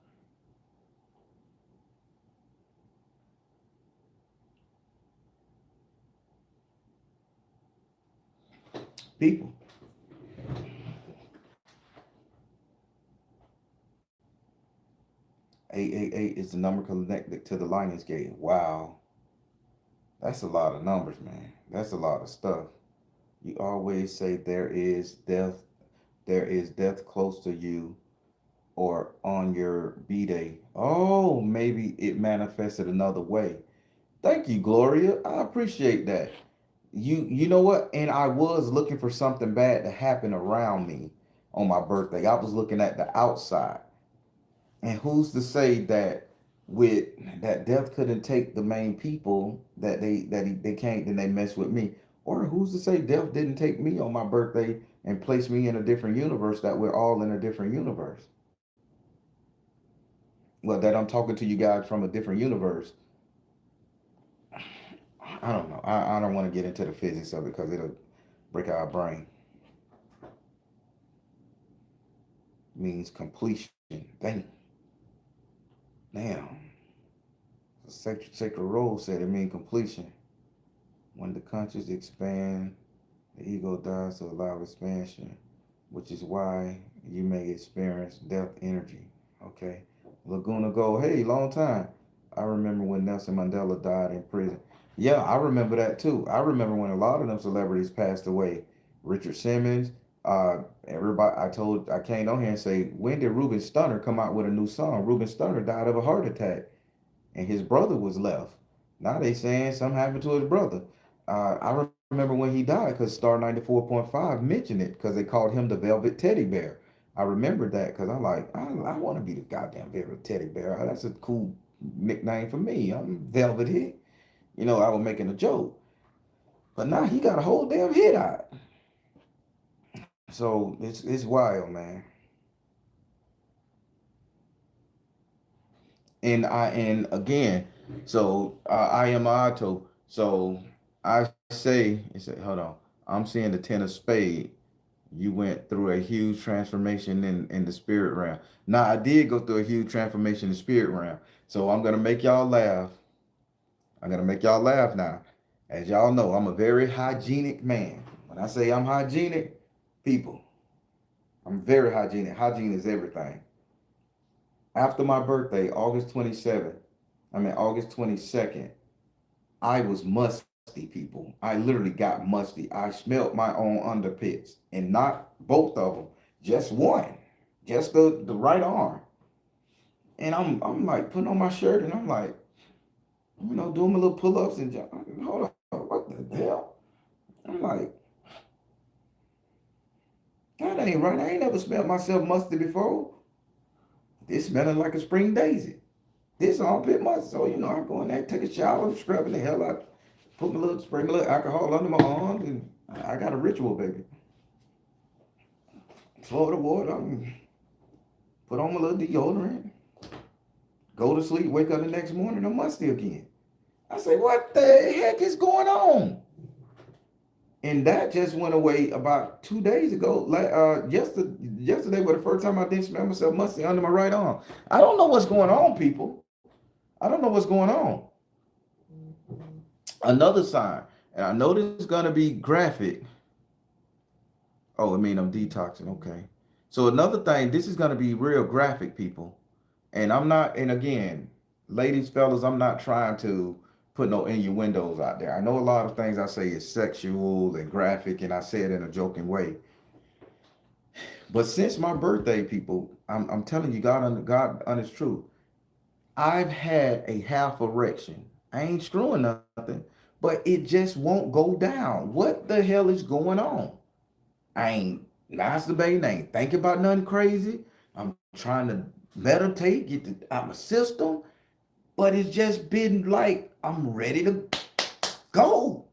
People. 888 is the number connected to the Lions Gate. Wow. That's a lot of numbers, man. That's a lot of stuff. You always say there is death close to you or on your B day. Oh, maybe it manifested another way. Thank you, Gloria. I appreciate that. You know what? And I was looking for something bad to happen around me on my birthday. I was looking at the outside. And who's to say that with that death couldn't take the main people they can't, then they mess with me? Or who's to say death didn't take me on my birthday and place me in a different universe, that we're all in a different universe? Well, that I'm talking to you guys from a different universe. I don't know. I don't want to get into the physics of it because it'll break our brain. Means completion. Damn. The sacred role said it means completion. When the conscious expand, the ego dies to allow expansion, which is why you may experience death energy. Okay. Laguna Gold, hey, long time. I remember when Nelson Mandela died in prison. Yeah, I remember that too. I remember when a lot of them celebrities passed away. Richard Simmons, everybody. I came on here and say, when did Ruben Stunner come out with a new song? Ruben Stunner died of a heart attack, and his brother was left. Now they saying something happened to his brother. I remember when he died because Star 94.5 mentioned it because they called him the Velvet Teddy Bear. I remember that because I'm like, I want to be the goddamn Velvet Teddy Bear. That's a cool nickname for me. I'm Velvety. I was making a joke. But now he got a whole damn hit out. So it's wild, man. And again, so I am Auto. So I say, hold on. I'm seeing the ten of spade. You went through a huge transformation in the spirit realm. Now I did go through a huge transformation in the spirit realm. So I'm gonna make y'all laugh. I'm gonna make y'all laugh now. As y'all know, I'm a very hygienic man. When I say I'm hygienic, people, I'm very hygienic. Hygiene is everything. After my birthday, August 27th, August 22nd, I was musty, people. I literally got musty. I smelled my own underpits, and not both of them, just one, just the right arm. And I'm like putting on my shirt, and I'm like, doing my little pull-ups and hold up, what the hell? I'm like, that ain't right. I ain't never smelled myself musty before. This smelling like a spring daisy. This armpit musty. So I go in there, take a shower, scrubbing the hell out, put my little spray my little alcohol under my arms, and I got a ritual, baby. Floor the water, put on my little deodorant, go to sleep, wake up the next morning, I'm musty again. I say, what the heck is going on? And that just went away about 2 days ago. Like yesterday was the first time I didn't smell myself musty under my right arm. I don't know what's going on, people. I don't know what's going on. Another sign, and I know this is gonna be graphic. Oh, I mean I'm detoxing. Okay. So another thing, this is gonna be real graphic, people. And I'm not, and again, ladies, fellas, I'm not trying to put no innuendos out there. I know a lot of things I say is sexual and graphic, and I say it in a joking way. But since my birthday, people, I'm telling you, God honest truth, I've had a half erection. I ain't screwing nothing, but it just won't go down. What the hell is going on? I ain't masturbating. I ain't thinking about nothing crazy. I'm trying to meditate, get it out my system. But it's just been like I'm ready to go.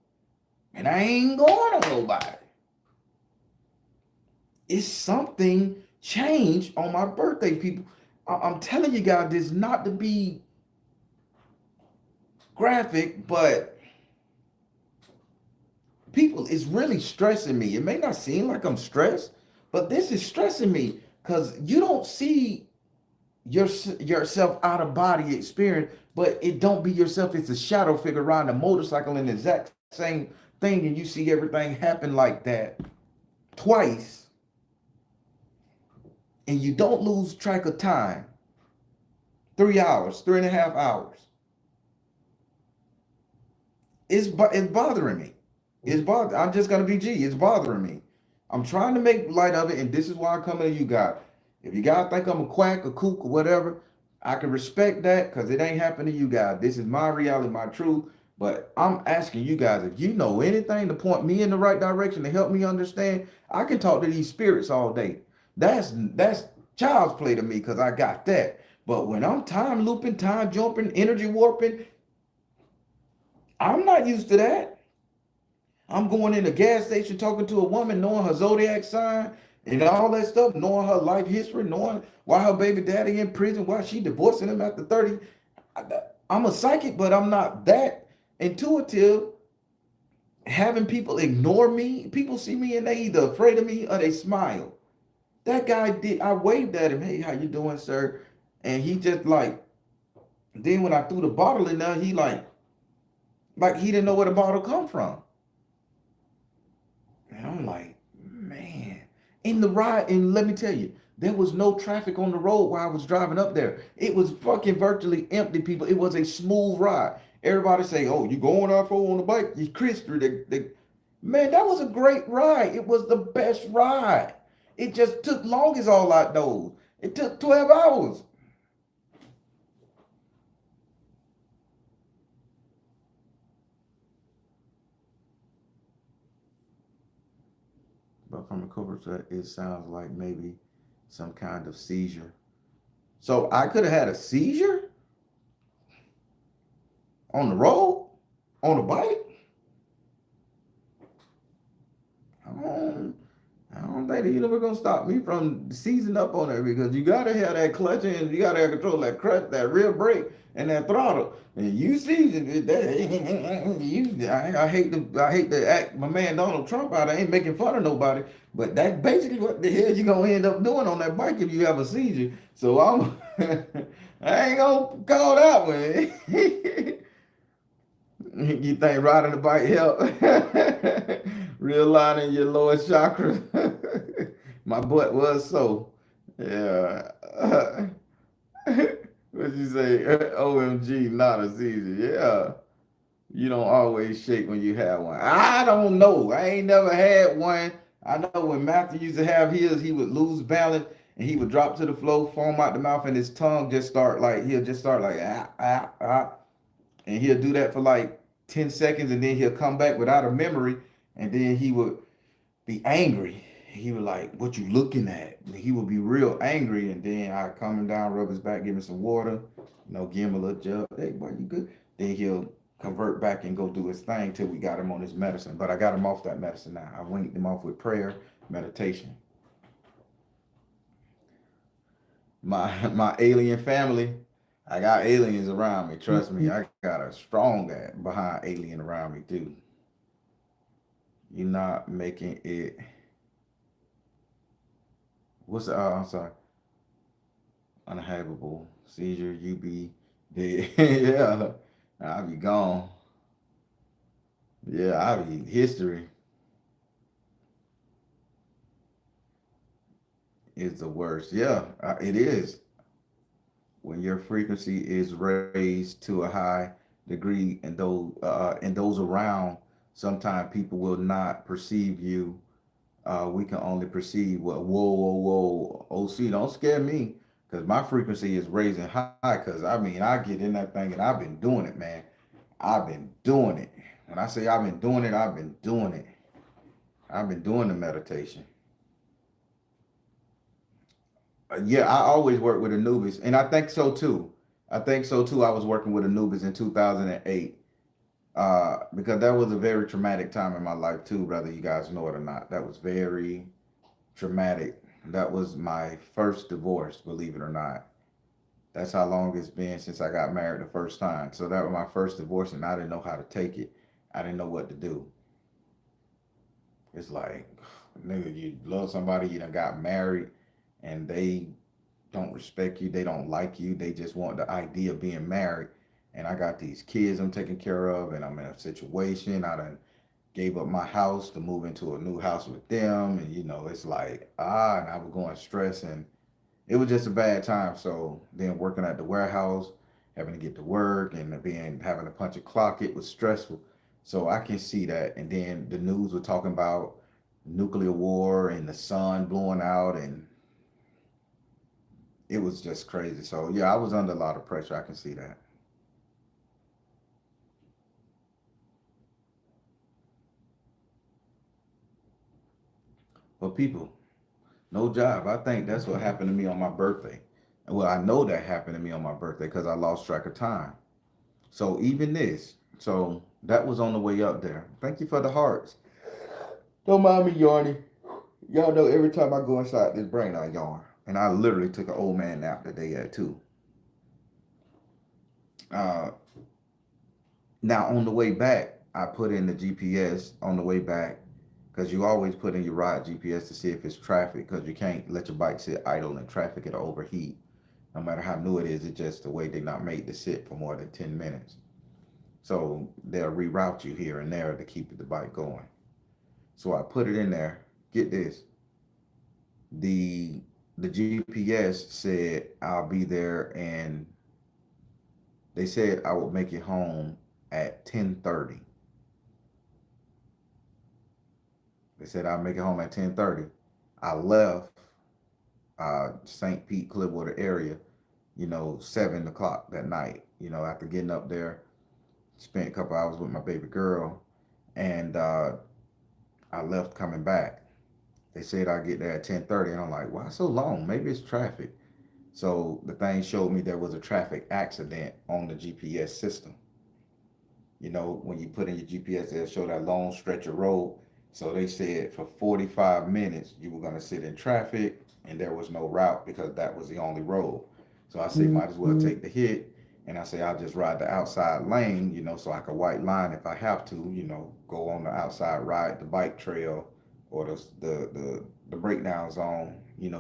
And I ain't going on nobody. It's something changed on my birthday, people. I'm telling you guys this not to be graphic, but people, it's really stressing me. It may not seem like I'm stressed, but this is stressing me because you don't see yourself out of body experience, but it don't be yourself. It's a shadow figure riding a motorcycle in the exact same thing, and you see everything happen like that twice, and you don't lose track of time. 3 hours, 3.5 hours. It's bothering me. I'm just gonna be G. It's bothering me. I'm trying to make light of it, and this is why I'm coming to you guys. If you guys think I'm a quack, a kook, or whatever, I can respect that because it ain't happening to you guys. This is my reality, my truth. But I'm asking you guys, if you know anything to point me in the right direction to help me understand, I can talk to these spirits all day. That's child's play to me because I got that. But when I'm time looping, time jumping, energy warping, I'm not used to that. I'm going in a gas station talking to a woman, knowing her zodiac sign and all that stuff, knowing her life history, knowing why her baby daddy in prison, why she divorcing him after 30. I'm a psychic, but I'm not that intuitive. Having people ignore me, people see me and they either afraid of me or they smile. That guy did. I waved at him. Hey, how you doing, sir? And he just like. Then when I threw the bottle in there, he like he didn't know where the bottle come from. And I'm like, man. In the ride, and let me tell you, there was no traffic on the road while I was driving up there. It was fucking virtually empty, people. It was a smooth ride. Everybody say, oh, you going off on the bike? You Chris through man, that was a great ride. It was the best ride. It just took long as all I know. It took 12 hours. But from a cover, it sounds like maybe some kind of seizure. So I could have had a seizure on the road, on a bike. I don't, I don't think the universe gonna stop me from seizing up on it because you gotta have that clutch and you gotta have control of that clutch, that rear brake, and that throttle. And you seizing it, I hate to act my man Donald Trump out. I ain't making fun of nobody, but that's basically what the hell you gonna end up doing on that bike if you have a seizure. So I ain't gonna call that one. You think riding the bike help? Realigning your lower chakra. My butt was so. Yeah. What you say? OMG, not a season. Yeah. You don't always shake when you have one. I don't know. I ain't never had one. I know when Matthew used to have his, he would lose balance and he would drop to the floor, foam out the mouth, and his tongue just start like he'll just start like and he'll do that for like 10 seconds and then he'll come back without a memory and then he would be angry. He was like, "What you looking at?" He would be real angry, and then I calm him down, rub his back, give him some water, give him a little jug. Hey, boy, you good? Then he'll convert back and go do his thing till we got him on his medicine. But I got him off that medicine now. I weaned him off with prayer, meditation. My alien family, I got aliens around me. Trust me, I got a strong guy behind alien around me too. You're not making it. What's the? I'm sorry. Uninhabitable seizure. You be dead. Yeah, I'll be gone. Yeah, I'll be history is the worst. Yeah, it is. When your frequency is raised to a high degree, and those around, sometimes people will not perceive you. We can only perceive what. Whoa, whoa, whoa. OC, don't scare me, because my frequency is raising high. Because I mean, I get in that thing, and I've been doing it, man. I've been doing it. When I say I've been doing it, I've been doing it. I've been doing the meditation. Yeah, I always work with Anubis, and I think so too. I think so too. I was working with Anubis in 2008, because that was a very traumatic time in my life too, whether you guys know it or not. That was very traumatic. That was my first divorce, believe it or not. That's how long it's been since I got married the first time. So that was my first divorce, and I didn't know how to take it. I didn't know what to do. It's like, nigga, you love somebody, you done got married, and they don't respect you, they don't like you, they just want the idea of being married. And I got these kids I'm taking care of, and I'm in a situation. I done gave up my house to move into a new house with them, and it's like and I was going stress, and it was just a bad time. So then working at the warehouse, having to get to work, and being having to punch a clock, it was stressful. So I can see that. And then the news were talking about nuclear war and the sun blowing out, and it was just crazy. So yeah, I was under a lot of pressure. I can see that. But people, no job. I think that's what happened to me on my birthday. Well, I know that happened to me on my birthday because I lost track of time. So even this, so that was on the way up there. Thank you for the hearts. Don't mind me yawning. Y'all know every time I go inside this brain, I yawn. And I literally took an old man nap the day at too. Uh, Now on the way back, I put in the GPS on the way back, because you always put in your ride GPS to see if it's traffic, because you can't let your bike sit idle in traffic; it'll overheat. No matter how new it is, it's just the way they're not made to sit for more than 10 minutes. So they'll reroute you here and there to keep the bike going. So I put it in there. Get this. The the GPS said I'll be there, and they said I would make it home at 10:30. They said I'll make it home at 10:30. I left St. Pete, Clearwater area, 7 o'clock that night. After getting up there, spent a couple hours with my baby girl, and I left coming back. They said I'd get there at 10:30, and I'm like, why so long? Maybe it's traffic. So the thing showed me there was a traffic accident on the GPS system. When you put in your GPS, it'll show that long stretch of road. So they said for 45 minutes you were gonna sit in traffic, and there was no route because that was the only road. So I say might as well take the hit, and I say I'll just ride the outside lane, so I can white line if I have to, go on the outside, ride the bike trail or the breakdown zone,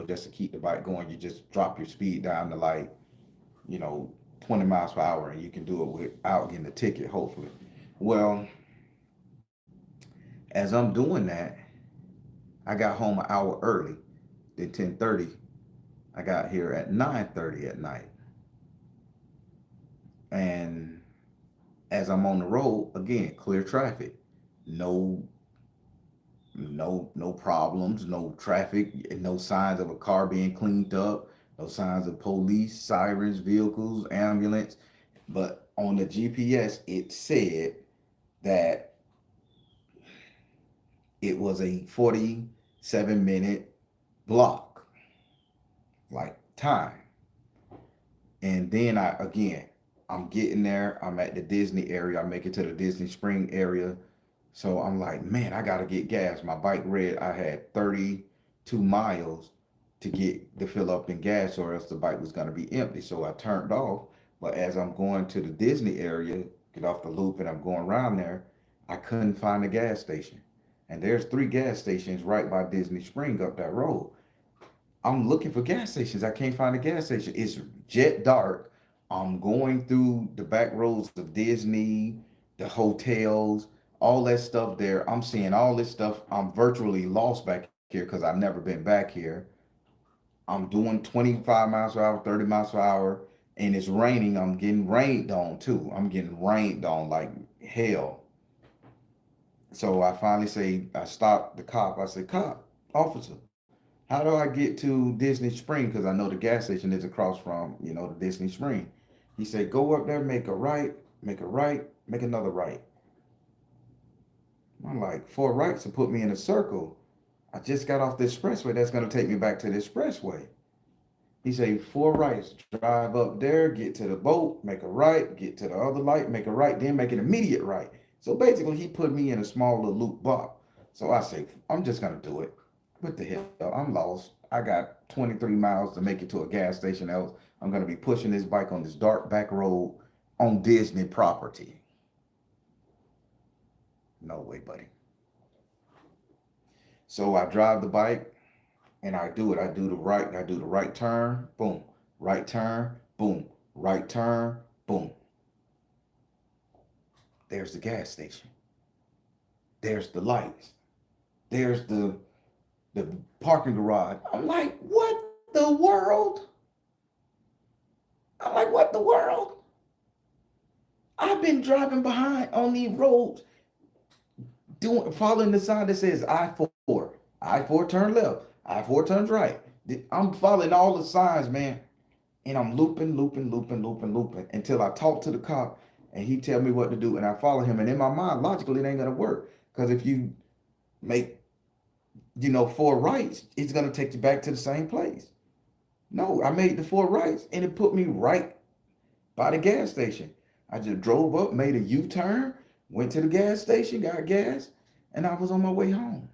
just to keep the bike going. You just drop your speed down to like, you know, 20 miles per hour, and you can do it without getting a ticket, hopefully. Well, as I'm doing that, I got home an hour early. Then 10:30, I got here at 9:30 at night. As I'm on the road, again, clear traffic. No, no problems, no traffic, no signs of a car being cleaned up, no signs of police, sirens, vehicles, ambulance. But on the GPS, it said that it was a 47-minute block, like time. And then I'm getting there. I'm at the Disney area. I make it to the Disney Spring area. So I'm like, man, I gotta get gas. My bike read I had 32 miles to fill up in gas, or else the bike was gonna be empty. So I turned off. But as I'm going to the Disney area, get off the loop, and I'm going around there, I couldn't find a gas station. And there's 3 gas stations right by Disney Spring up that road. I'm looking for gas stations. I can't find a gas station. It's jet dark. I'm going through the back roads of Disney, the hotels, all that stuff there. I'm seeing all this stuff. I'm virtually lost back here because I've never been back here. I'm doing 25 miles per hour, 30 miles per hour, and it's raining. I'm getting rained on too. I'm getting rained on like hell. So I finally say, I stopped the cop. I said, "Cop, officer, how do I get to Disney Spring? Because I know the gas station is across from, the Disney Spring." He said, "Go up there, make a right, make another right." I'm like, 4 rights to put me in a circle. I just got off the expressway. That's going to take me back to the expressway. He said, 4 rights, drive up there, get to the boat, make a right, get to the other light, make a right, then make an immediate right. So basically, he put me in a small little loop block. So I say, I'm just going to do it. What the hell? I'm lost. I got 23 miles to make it to a gas station else. I'm going to be pushing this bike on this dark back road on Disney property. No way, buddy. So I drive the bike and I do it. I do the right turn, boom, right turn, boom, right turn, boom. There's the gas station. There's the lights. There's the parking garage. I'm like, what the world? I'm like, what the world? I've been driving behind on these roads, following the sign that says I-4. I-4 turn left. I-4 turns right. I'm following all the signs, man. And I'm looping, looping, looping, looping, looping until I talk to the cop and he tell me what to do and I follow him. And in my mind, logically, it ain't gonna work. Because if you make, 4 rights, it's gonna take you back to the same place. No, I made the 4 rights and it put me right by the gas station. I just drove up, made a U-turn, went to the gas station, got gas, and I was on my way home.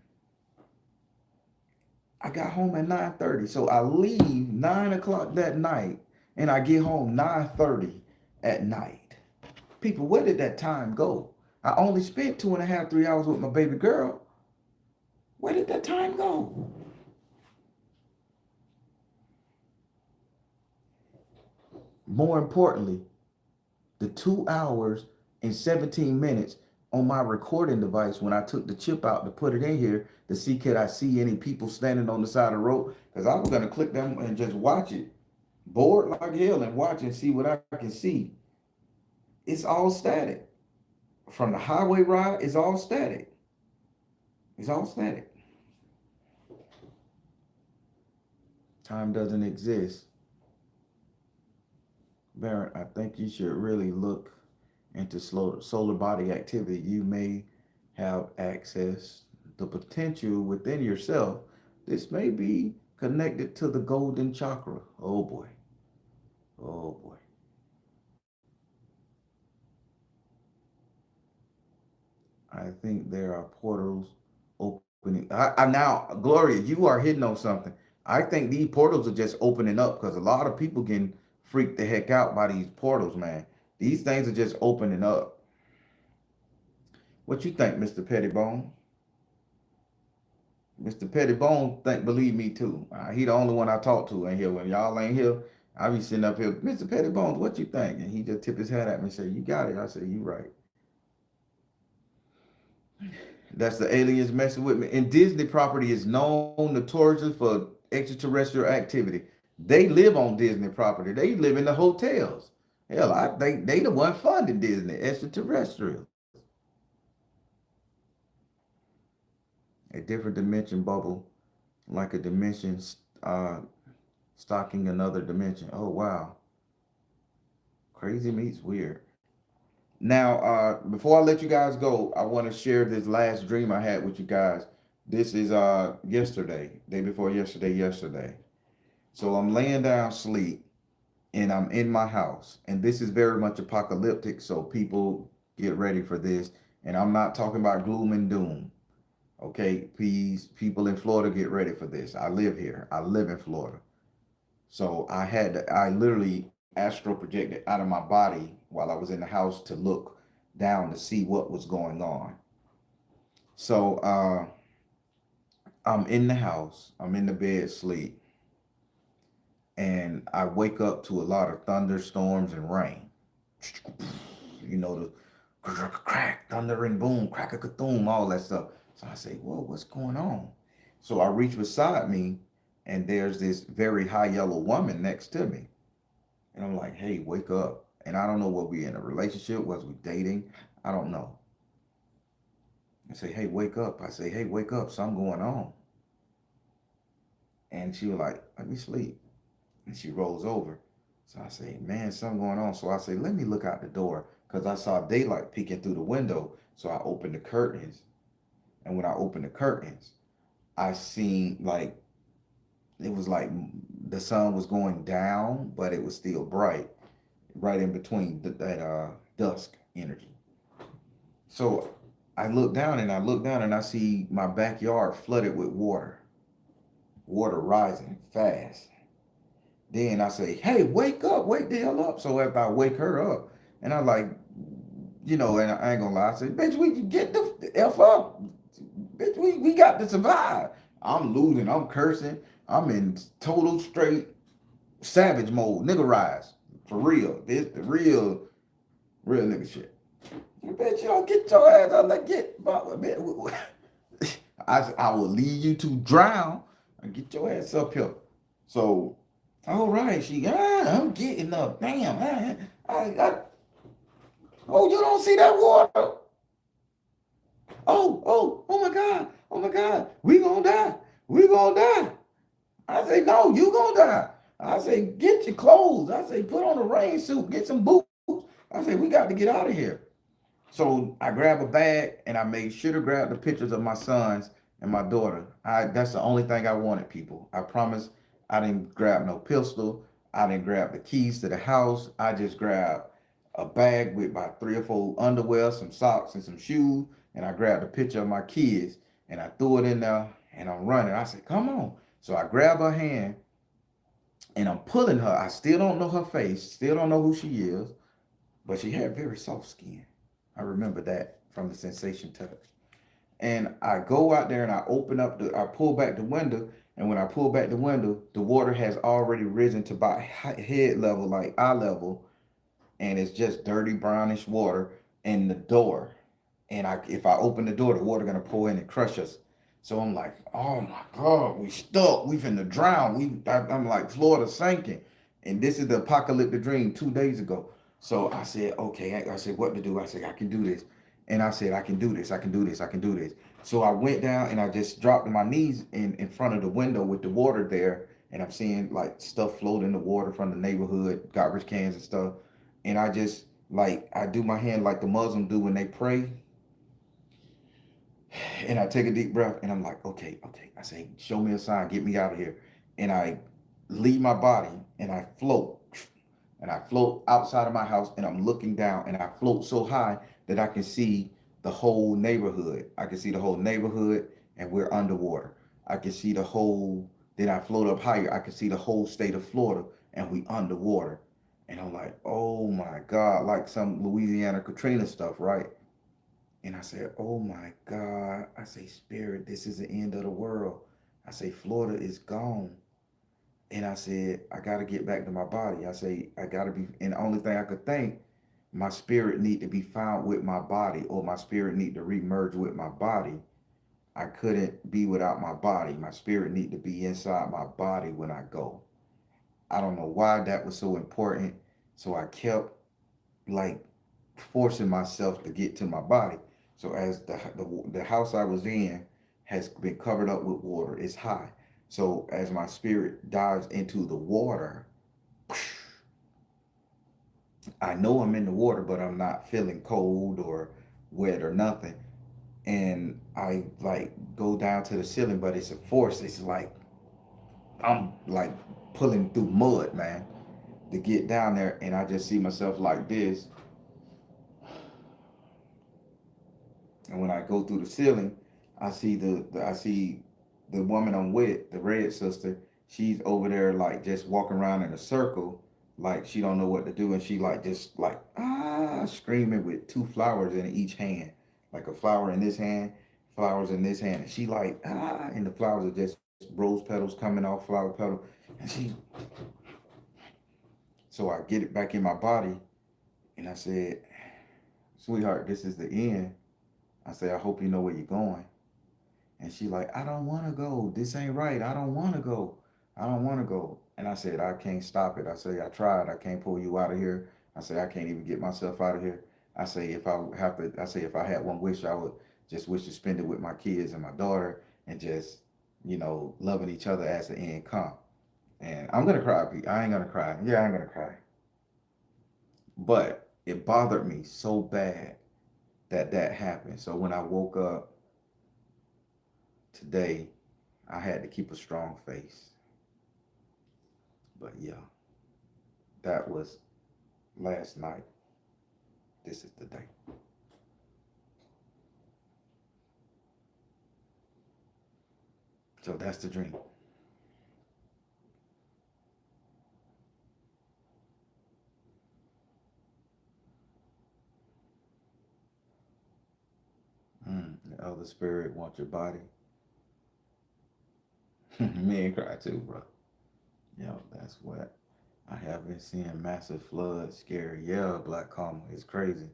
I got home at 9:30. So I leave 9 o'clock that night and I get home 9:30 at night. People, where did that time go? I only spent 2.5, 3 hours with my baby girl. Where did that time go? More importantly, the 2 hours and 17 minutes on my recording device when I took the chip out to put it in here to see could I see any people standing on the side of the road, because I was going to click them and just watch it, bored like hell, and watch and see what I can see. It's all static. From the highway ride, it's all static. It's all static. Time doesn't exist. Baron, I think you should really look into solar body activity. You may have access, the potential within yourself. This may be connected to the golden chakra. Oh boy. Oh boy. I think there are portals opening. Now, Gloria, you are hitting on something. I think these portals are just opening up because a lot of people getting freaked the heck out by these portals, man. These things are just opening up. What you think, Mr. Pettibone? Mr. Pettibone believe me too. He the only one I talk to in here. When y'all ain't here, I be sitting up here, "Mr. Pettibone, what you think?" And he just tip his hat at me and say, "You got it." I say, "You right." That's the aliens messing with me. And Disney property is known notoriously for extraterrestrial activity. They live on Disney property. They live in the hotels. Hell, I think they the one funding Disney, extraterrestrials. A different dimension bubble, like a dimension uh, stocking another dimension. Oh wow, crazy meets weird. Now, before I let you guys go, I want to share this last dream I had with you guys. This is yesterday, day before yesterday, yesterday. So I'm laying down sleep and I'm in my house. And this is very much apocalyptic, so people get ready for this. And I'm not talking about gloom and doom. Okay, please, people in Florida, get ready for this. I live here. I live in Florida. So I literally astral projected out of my body while I was in the house to look down to see what was going on. So I'm in the house, I'm in the bed sleep, and I wake up to a lot of thunderstorms and rain. You know, the crack, thunder and boom, crack a kathum, all that stuff. So I say, whoa, what's going on? So I reach beside me, and there's this very high yellow woman next to me. And I'm like, hey, wake up. And I don't know, were we in a relationship? Was we dating? I don't know. I say, hey, wake up. I say, hey, wake up. Something going on. And she was like, let me sleep. And she rolls over. So I say, man, something going on. So I say, let me look out the door because I saw daylight peeking through the window. So I opened the curtains. And when I opened the curtains, I seen like, it was like the sun was going down, but it was still bright, right in between that dusk energy. So I look down and I look down and I see my backyard flooded with water, water rising fast. Then I say, hey, wake up, wake the hell up. So after I wake her up, and I'm like, and I ain't gonna lie, I say, bitch, we can get the F up. Bitch, we got to survive. I'm losing, I'm cursing, I'm in total straight savage mode, nigga rise. For real. This the real nigga shit. Bitch, you don't get your ass up, like get I will leave you to drown and get your ass up here. So, all right, I'm getting up. Damn, oh, you don't see that water? Oh my God, we gonna die. We gonna die. I say, no, you gonna die. I say, get your clothes. I say, put on a rain suit, get some boots. I say, we got to get out of here. So I grab a bag and I made sure to grab the pictures of my sons and my daughter. That's the only thing I wanted, people. I promise I didn't grab no pistol. I didn't grab the keys to the house. I just grabbed a bag with about 3 or 4 underwear, some socks, and some shoes. And I grabbed a picture of my kids and I threw it in there and I'm running. I said, come on. So I grab her hand and I'm pulling her. I still don't know her face, still don't know who she is, but she had very soft skin. I remember that from the sensation touch. And I go out there and I pull back the window. And when I pull back the window, the water has already risen to about head level, like eye level. And it's just dirty brownish water in the door. And if I open the door, the water gonna pour in and crush us. So I'm like, oh my God, we stuck. We finna drown. I'm like, Florida sinking. And this is the apocalyptic dream 2 days ago. So I said, okay. I said, what to do? I said, I can do this. And I said, I can do this. I can do this. I can do this. So I went down and I just dropped to my knees in front of the window with the water there. And I'm seeing like stuff float in the water from the neighborhood, garbage cans and stuff. And I just like, I do my hand like the Muslims do when they pray, and I take a deep breath and I'm like, okay, okay. I say, show me a sign, get me out of here. And I leave my body and I float. And I float outside of my house and I'm looking down and I float so high that I can see the whole neighborhood. I can see the whole neighborhood and we're underwater. I can see the whole, then I float up higher. I can see the whole state of Florida and we underwater. And I'm like, oh my God, like some Louisiana Katrina stuff, right? And I said, oh my God. I say, Spirit, this is the end of the world. I say, Florida is gone. And I said, I got to get back to my body. I say, I got to be, and the only thing I could think, my spirit need to be found with my body or my spirit need to remerge with my body. I couldn't be without my body. My spirit need to be inside my body when I go. I don't know why that was so important. So I kept like forcing myself to get to my body. So as the house I was in has been covered up with water, it's high. So as my spirit dives into the water, I know I'm in the water, but I'm not feeling cold or wet or nothing. And I like go down to the ceiling, but it's a force. It's like I'm like pulling through mud, man, to get down there. And I just see myself like this. And when I go through the ceiling, I see I see the woman I'm with, the red sister. She's over there like just walking around in a circle, like she don't know what to do, and she like just like screaming with two flowers in each hand, like a flower in this hand, flowers in this hand, and she like and the flowers are just rose petals coming off flower petal, and she. So I get it back in my body, and I said, "Sweetheart, this is the end." I say, "I hope you know where you're going." And she like, "I don't want to go. This ain't right. I don't want to go. I don't want to go." And I said, "I can't stop it." I say, "I tried. I can't pull you out of here." I say, "I can't even get myself out of here." I say, "If I have to," I say, "If I had one wish, I would just wish to spend it with my kids and my daughter and just, loving each other as the end come." And I'm going to cry, Pete. I ain't going to cry. Yeah, I'm going to cry. But it bothered me so bad that that happened. So when I woke up today, I had to keep a strong face. But yeah, that was last night. This is the day. So that's the dream. The other spirit wants your body. Me and cry too, bro. Yo, that's what I have been seeing. Massive floods, scary. Yeah, black karma. It's crazy.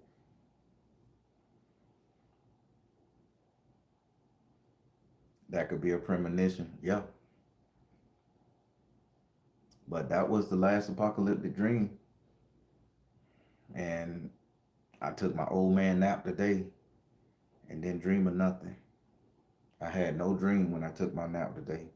That could be a premonition. Yeah. But that was the last apocalyptic dream. And I took my old man nap today and didn't dream of nothing. I had no dream when I took my nap today.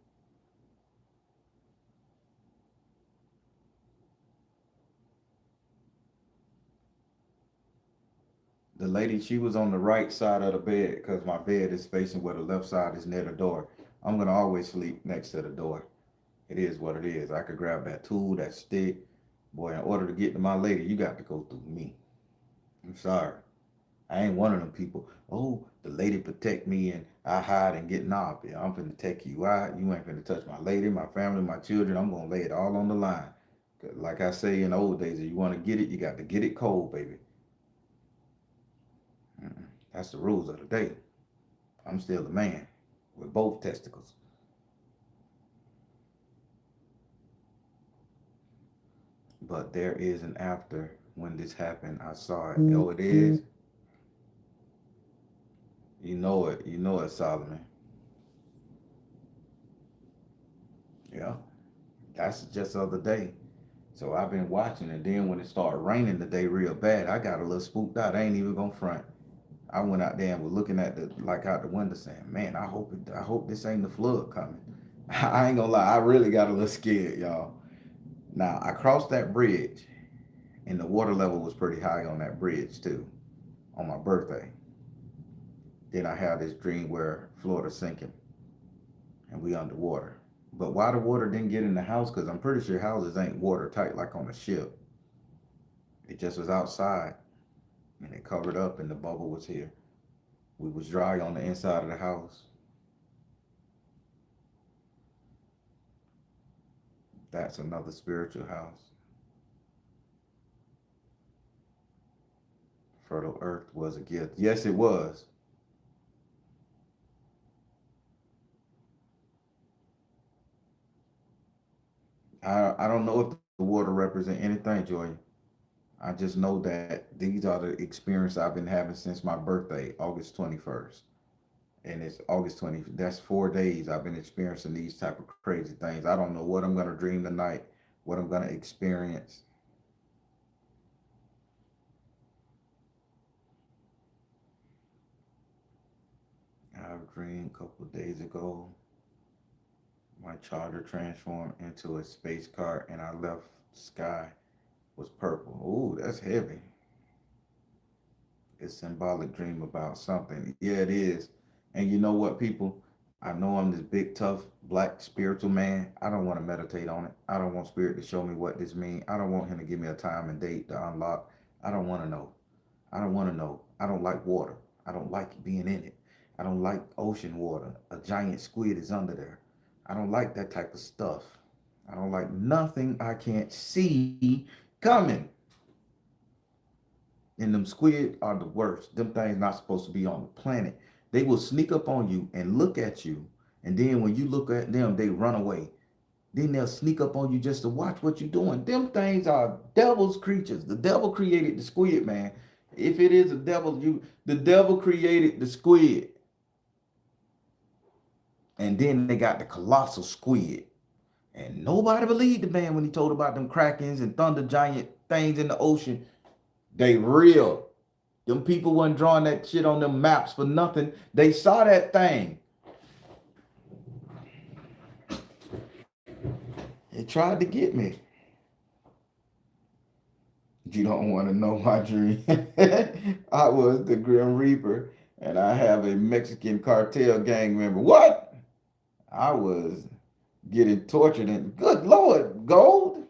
The lady, she was on the right side of the bed because my bed is facing where the left side is near the door. I'm gonna always sleep next to the door. It is what it is. I could grab that tool, that stick. Boy, in order to get to my lady, you got to go through me. I'm sorry. I ain't one of them people. Oh, the lady protect me and I hide and get knobbed. Yeah, I'm finna take you out. You ain't finna touch my lady, my family, my children. I'm gonna lay it all on the line. 'Cause like I say in the old days, if you want to get it, you got to get it cold, baby. That's the rules of the day. I'm still a man with both testicles. But there is an after when this happened. I saw it. Oh, it is. You know it. You know it, Solomon. Yeah. That's just the other day. So I've been watching, and then when it started raining today real bad, I got a little spooked out. I ain't even gonna front. I went out there and was looking at the like out the window, saying, "Man, I hope this ain't the flood coming." I ain't gonna lie, I really got a little scared, y'all. Now I crossed that bridge, and the water level was pretty high on that bridge too, on my birthday. Then I had this dream where Florida's sinking, and we underwater. But why the water didn't get in the house? Because I'm pretty sure houses ain't watertight like on a ship. It just was outside, and it covered up, and the bubble was here. We was dry on the inside of the house. That's another spiritual house. Fertile earth was a gift. Yes, it was. I don't know if the water represent anything, Joy. I just know that these are the experience I've been having since my birthday, August 21st. And it's August 20th. That's 4 days I've been experiencing these type of crazy things. I don't know what I'm gonna dream tonight, what I'm gonna experience. dream a couple of days ago. My charger transformed into a space car and I left the sky was purple. Ooh, that's heavy. It's symbolic dream about something. Yeah, it is. And you know what, people? I know I'm this big, tough, black spiritual man. I don't want to meditate on it. I don't want spirit to show me what this means. I don't want him to give me a time and date to unlock. I don't want to know. I don't want to know. I don't like water. I don't like being in it. I don't like ocean water. A giant squid is under there. I don't like that type of stuff. I don't like nothing I can't see coming. And them squid are the worst. Them things not supposed to be on the planet. They will sneak up on you and look at you. And then when you look at them, they run away. Then they'll sneak up on you just to watch what you're doing. Them things are devil's creatures. The devil created the squid, man. If it is a devil, the devil created the squid. And then they got the colossal squid. And nobody believed the man when he told about them krakens and thunder giant things in the ocean. They real. Them people wasn't drawing that shit on them maps for nothing. They saw that thing. They tried to get me. You don't want to know my dream. I was the Grim Reaper and I have a Mexican cartel gang member. What? I was getting tortured and good Lord, Gold.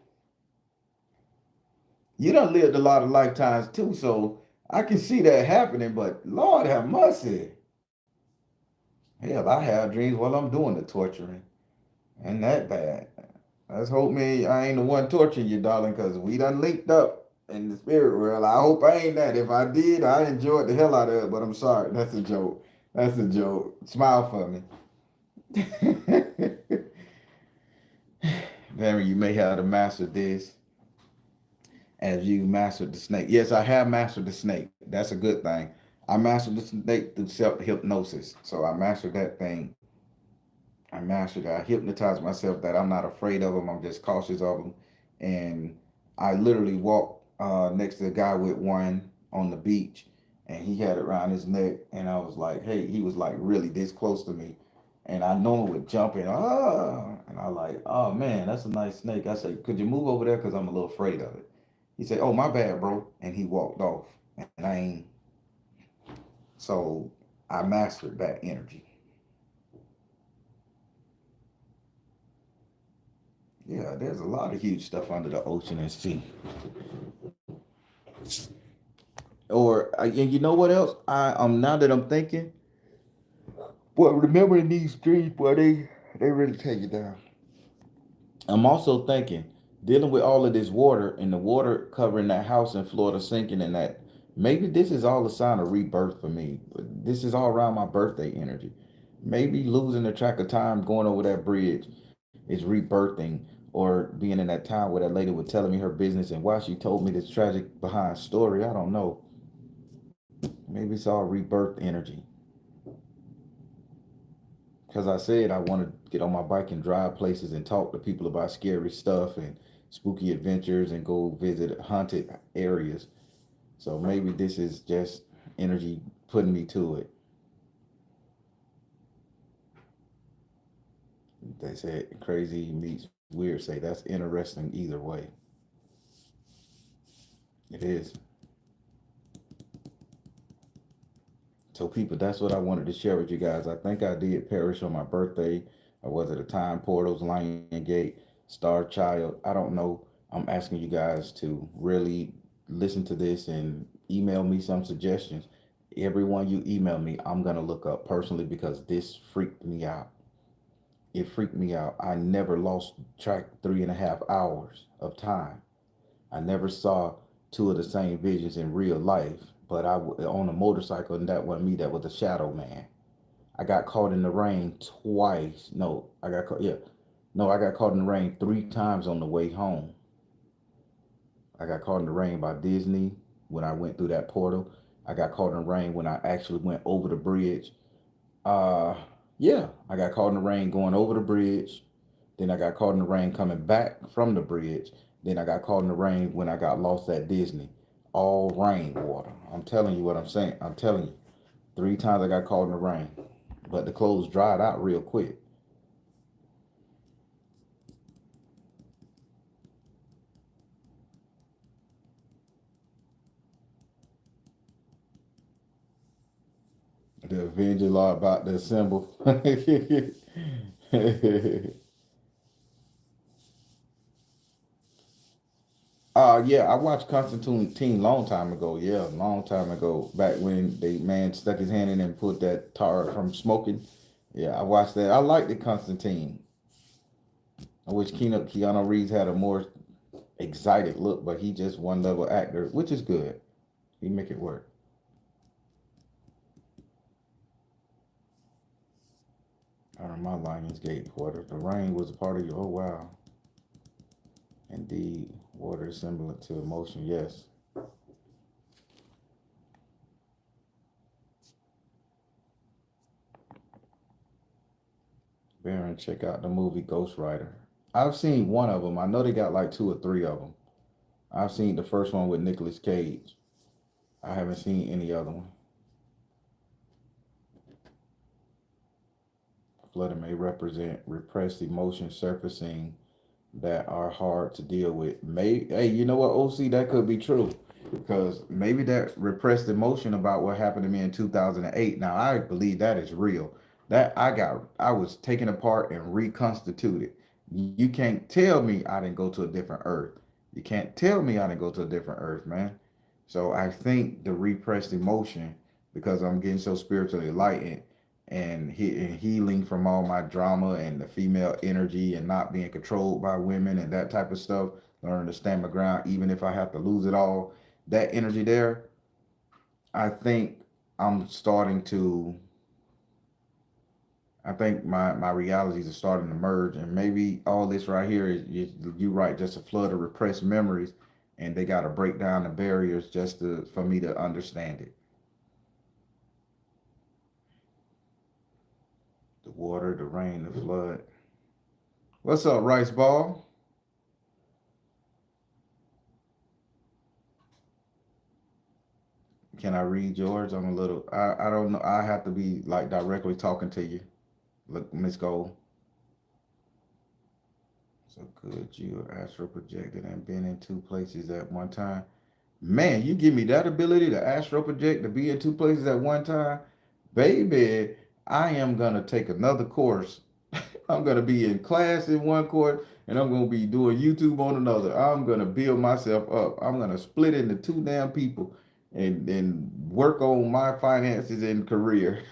You done lived a lot of lifetimes too, so I can see that happening, but Lord have mercy. Hell, I have dreams while I'm doing the torturing. Ain't that bad. Let's hope me I ain't the one torturing you, darling, because we done linked up in the spirit world. I hope I ain't that. If I did, I enjoyed the hell out of it, but I'm sorry. That's a joke. That's a joke. Smile for me. Mary, you may have to master this as you mastered the snake. Yes, I have mastered the snake. That's a good thing. I mastered the snake through self hypnosis. So I mastered that thing. I mastered it. I hypnotized myself that I'm not afraid of them. I'm just cautious of them. And I literally walked next to a guy with one on the beach, and he had it around his neck. And I was like, hey, he was like really this close to me. And I know it would jump in. And I like, oh man, that's a nice snake. I said, could you move over there? Because I'm a little afraid of it. He said, oh, my bad, bro. And he walked off. And I ain't. So I mastered that energy. Yeah, there's a lot of huge stuff under the ocean and sea. Or and you know what else? Now that I'm thinking, boy, remembering these dreams, boy, they really take you down. I'm also thinking, dealing with all of this water and the water covering that house in Florida sinking and that maybe this is all a sign of rebirth for me. This is all around my birthday energy. Maybe losing the track of time going over that bridge is rebirthing, or being in that time where that lady was telling me her business and why she told me this tragic behind story. I don't know. Maybe it's all rebirth energy. Because I said I want to get on my bike and drive places and talk to people about scary stuff and spooky adventures and go visit haunted areas. So maybe this is just energy putting me to it. They said crazy meets weird. Say that's interesting either way. It is. So people, that's what I wanted to share with you guys. I think I did perish on my birthday. Or was it a time portals, Lion Gate, Star Child? I don't know. I'm asking you guys to really listen to this and email me some suggestions. Everyone you email me, I'm gonna look up personally because this freaked me out. It freaked me out. I never lost track 3.5 hours of time. I never saw two of the same visions in real life, but on a motorcycle, and that wasn't me. That was a shadow man. I got caught in the rain twice. No, I got caught. Yeah, no, I got caught in the rain 3 times on the way home. I got caught in the rain by Disney when I went through that portal. I got caught in the rain when I actually went over the bridge. Uh, yeah, I got caught in the rain going over the bridge. Then I got caught in the rain coming back from the bridge. Then I got caught in the rain when I got lost at Disney. All rain water. I'm telling you what I'm saying. I'm telling you. 3 times I got caught in the rain. but the clothes dried out real quick. The Avenger Law about the symbol. Yeah, I watched Constantine long time ago. Yeah, long time ago. Back when the man stuck his hand in and put that tar from smoking. Yeah, I watched that. I liked the Constantine. I wish Keanu Reeves had a more excited look, but he just one level actor, which is good. He make it work. Out of my Lionsgate water. The rain was a part of you. Oh wow. Indeed. Water is similar to emotion. Yes. Baron, check out the movie Ghost Rider. I've seen one of them. I know they got like two or three of them. I've seen the first one with Nicolas Cage. I haven't seen any other one. Flooding may represent repressed emotions surfacing that are hard to deal with. Hey, you know what, OC? That could be true. Because maybe that repressed emotion about what happened to me in 2008. Now I believe that is real. That I was taken apart and reconstituted. You can't tell me I didn't go to a different earth. You can't tell me I didn't go to a different earth, man. So I think the repressed emotion, because I'm getting so spiritually enlightened and healing from all my drama and the female energy and not being controlled by women and that type of stuff, learn to stand my ground even if I have to lose it all. That energy there, I think I'm starting to I think my realities are starting to merge, and maybe all this right here is you right, just a flood of repressed memories, and they got to break down the barriers just to for me to understand it. The water, the rain, the flood. What's up, Rice Ball? Can I read yours? I'm a little. I don't know. I have to be like directly talking to you. Look, Miss Gold. So could you astral projected and been in two places at one time? Man, you give me that ability to astral project to be in two places at one time, baby. I am gonna take another course. I'm gonna be in class in one course, and I'm gonna be doing YouTube on another. I'm gonna build myself up. I'm gonna split into two damn people, and work on my finances and career.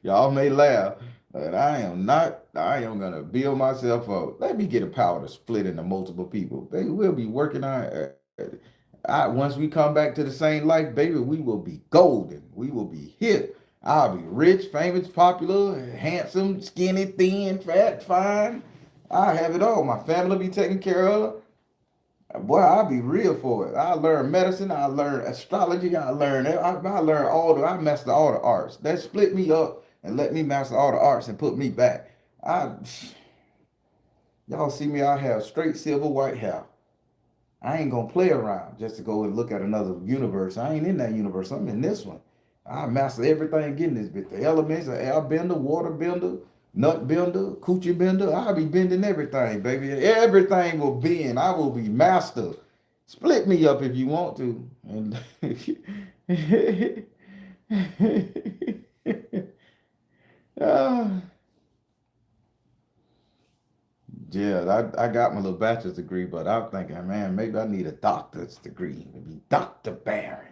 Y'all may laugh, but I am not. I am gonna build myself up. Let me get a power to split into multiple people. They will be working on. Once we come back to the same life, baby, we will be golden. We will be hip. I'll be rich, famous, popular, handsome, skinny, thin, fat, fine. I have it all. My family will be taken care of. Boy, I'll be real for it. I learn medicine. I learn astrology. I learn I master all the arts. That split me up and let me master all the arts and put me back. I, y'all see me? I have straight silver white hair. I ain't gonna play around just to go and look at another universe. I ain't in that universe. I'm in this one. I master everything getting this bit. The elements, the air bender, water bender, nut bender, coochie bender. I'll be bending everything, baby. Everything will bend. I will be master. Split me up if you want to. And Ah, yeah, I got my little bachelor's degree, but I'm thinking, man, maybe I need a doctor's degree. Maybe Dr. Barron.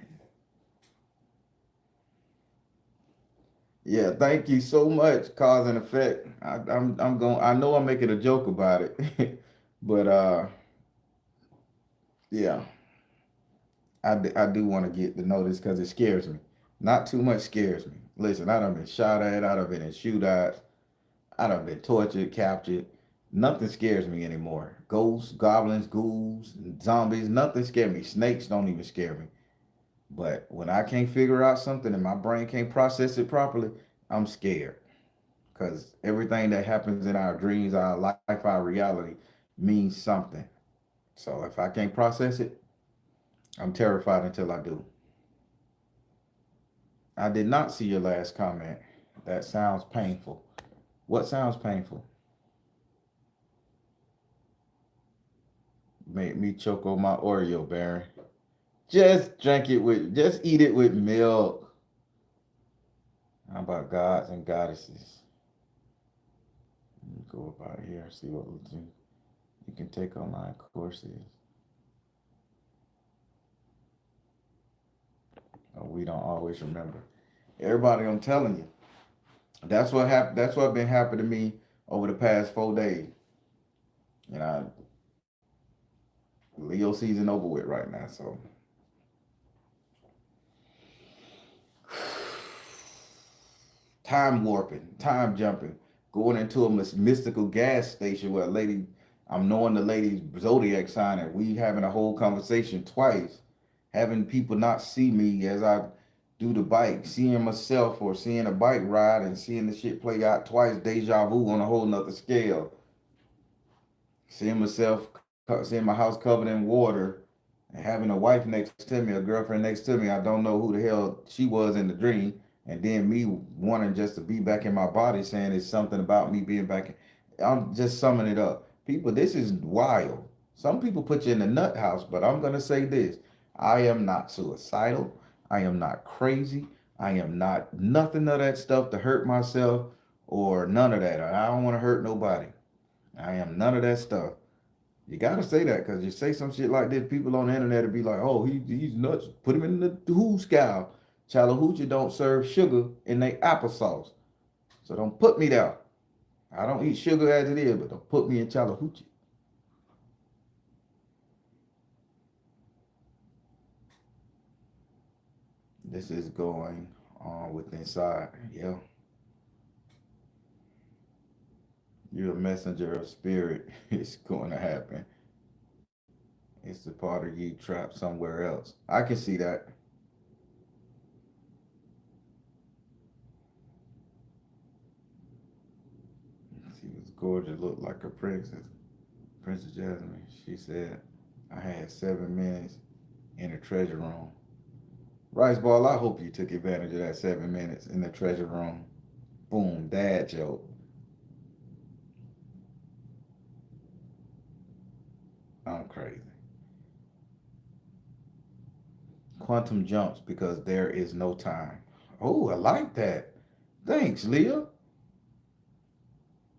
Yeah, thank you so much, cause and effect. I'm going. I know I'm making a joke about it, but yeah, I do want to get to know this because it scares me. Not too much scares me. Listen, I done been shot at. I done been in shootouts. I done been tortured, captured. Nothing scares me anymore. Ghosts, goblins, ghouls, zombies. Nothing scares me. Snakes don't even scare me. But when I can't figure out something and my brain can't process it properly, I'm scared. Because everything that happens in our dreams, our life, our reality means something. So if I can't process it, I'm terrified until I do. I did not see your last comment. That sounds painful. What sounds painful? Made me choke on my Oreo, Baron. Just eat it with milk. How about gods and goddesses? Let me go up out here and see what you can take online courses. We don't always remember. Everybody, I'm telling you, that's what happened. That's what been happening to me over the past 4 days. And Leo season over with right now. So time warping, time jumping, going into a mystical gas station where a lady, I'm knowing the lady's zodiac sign, and we having a whole conversation twice, having people not see me as I do the bike, seeing myself or seeing a bike ride and seeing the shit play out twice, deja vu on a whole nother scale. Seeing myself, seeing my house covered in water, and having a wife next to me, a girlfriend next to me. I don't know who the hell she was in the dream, and then me wanting just to be back in my body, saying it's something about me being back. I'm just summing it up. People, this is wild. Some people put you in the nut house, but I'm gonna say this: I am not suicidal. I am not crazy. I am not nothing of that stuff to hurt myself or none of that. I don't want to hurt nobody. I am none of that stuff. You gotta say that because you say some shit like this, people on the internet will be like, "Oh, he's nuts. Put him in the who scowl." Chattahoochee don't serve sugar in their applesauce, so don't put me there. I don't eat sugar as it is, but don't put me in Chattahoochee. This is going on with inside. Yeah, you're a messenger of spirit. It's going to happen. It's a part of you trapped somewhere else. I can see that. She was gorgeous, looked like a princess. Princess Jasmine. She said, I had 7 minutes in the treasure room. Rice Ball, I hope you took advantage of that 7 minutes in the treasure room. Boom, dad joke. I'm crazy. Quantum jumps because there is no time. Oh, I like that. Thanks, Leah.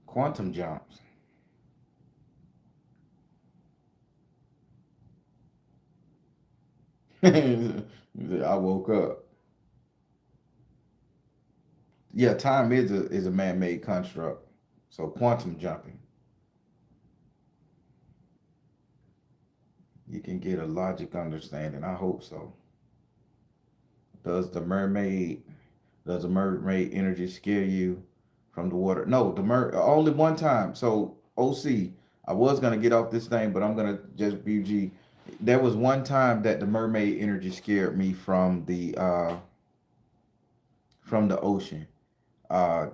Quantum jumps. I woke up. Yeah, time is a man-made construct. So quantum jumping, you can get a logic understanding. I hope so. Does the mermaid Does the mermaid energy scare you from the water? No, the only one time. So OC, I was gonna get off this thing, but I'm gonna just BG. There was one time that the mermaid energy scared me from the ocean. Uh,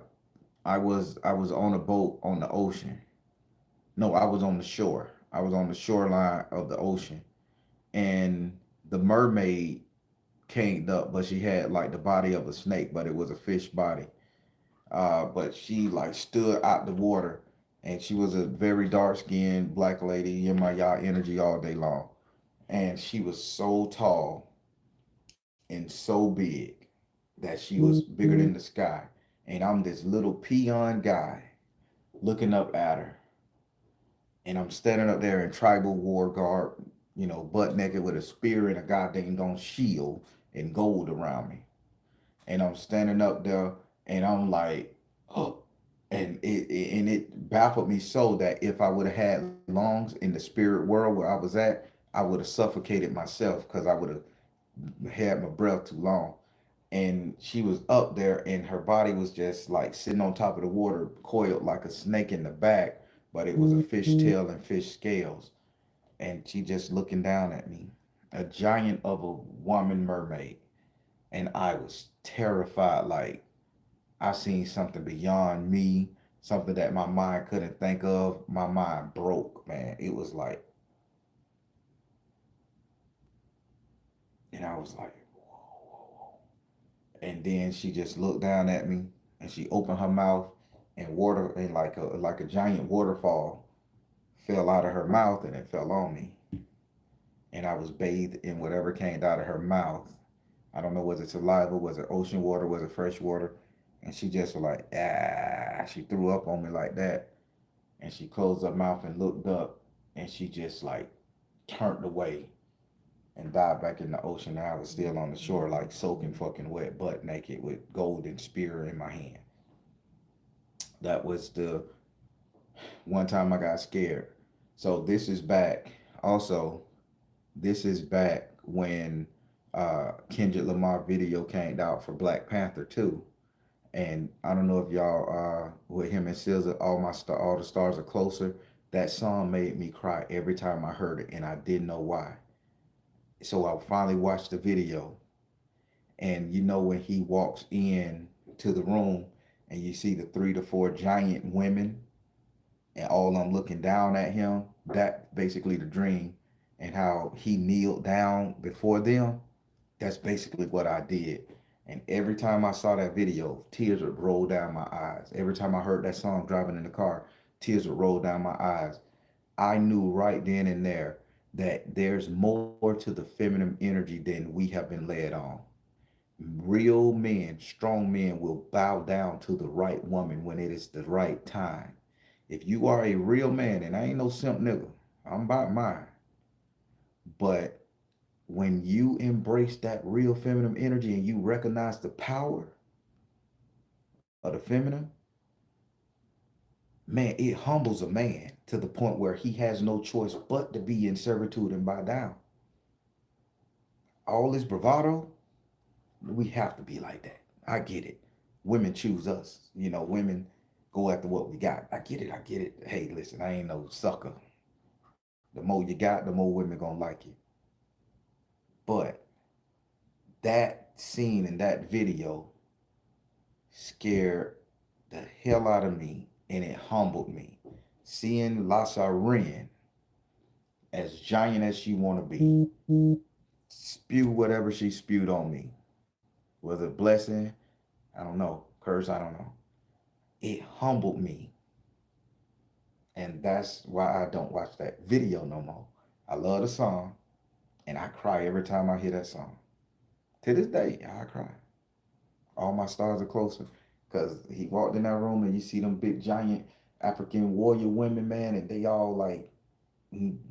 I was on a boat on the ocean. No, I was on the shore. I was on the shoreline of the ocean, and the mermaid came up, but she had like the body of a snake, but it was a fish body. But she like stood out the water, and she was a very dark skinned black lady in my yacht energy all day long, and she was so tall and so big that she was bigger than the sky, and I'm this little peon guy looking up at her, and I'm standing up there in tribal war garb, butt naked with a spear and a goddamn gone shield and gold around me, and I'm standing up there, and I'm like, oh, and it baffled me so that if I would have had lungs in the spirit world where I was at, I would have suffocated myself because I would have had my breath too long. And she was up there, and her body was just like sitting on top of the water, coiled like a snake in the back, but it was a fish tail and fish scales, and she just looking down at me, a giant of a woman mermaid, and I was terrified. Like I seen something beyond me, something that my mind couldn't think of. My mind broke, man. It was like, and I was like, whoa, whoa, whoa. And then she just looked down at me and she opened her mouth, and water and like a giant waterfall fell out of her mouth, and it fell on me, and I was bathed in whatever came out of her mouth. I don't know, was it saliva, was it ocean water, was it fresh water? And she just was like, ah, she threw up on me like that. And she closed her mouth and looked up, and she just like turned away and died back in the ocean. And I was still on the shore, like soaking fucking wet, butt naked with golden spear in my hand. That was the one time I got scared. So this is back. Also, this is back when Kendrick Lamar video came out for Black Panther 2. And I don't know if y'all with him and SZA, all the stars are closer. That song made me cry every time I heard it, and I didn't know why. So I finally watched the video, and you know when he walks in to the room, and you see the 3 to 4 giant women, and all of them looking down at him. That basically the dream, and how he kneeled down before them. That's basically what I did. And every time I saw that video, tears would roll down my eyes. Every time I heard that song driving in the car, tears would roll down my eyes. I knew right then and there that there's more to the feminine energy than we have been led on. Real men, strong men will bow down to the right woman when it is the right time. If you are a real man, and I ain't no simp nigga, I'm about mine. But when you embrace that real feminine energy and you recognize the power of the feminine, man, it humbles a man to the point where he has no choice but to be in servitude and bow down. All this bravado, we have to be like that. I get it. Women choose us. You know, women go after what we got. I get it. I get it. Hey, listen, I ain't no sucker. The more you got, the more women gonna like you. But that scene in that video scared the hell out of me, and it humbled me. Seeing Lassa Ren, as giant as she want to be, spew whatever she spewed on me, whether blessing, I don't know, curse, I don't know. It humbled me, and that's why I don't watch that video no more. I love the song, and I cry every time I hear that song. To this day, I cry. All my stars are closer. Because he walked in that room and you see them big giant African warrior women, man, and they all like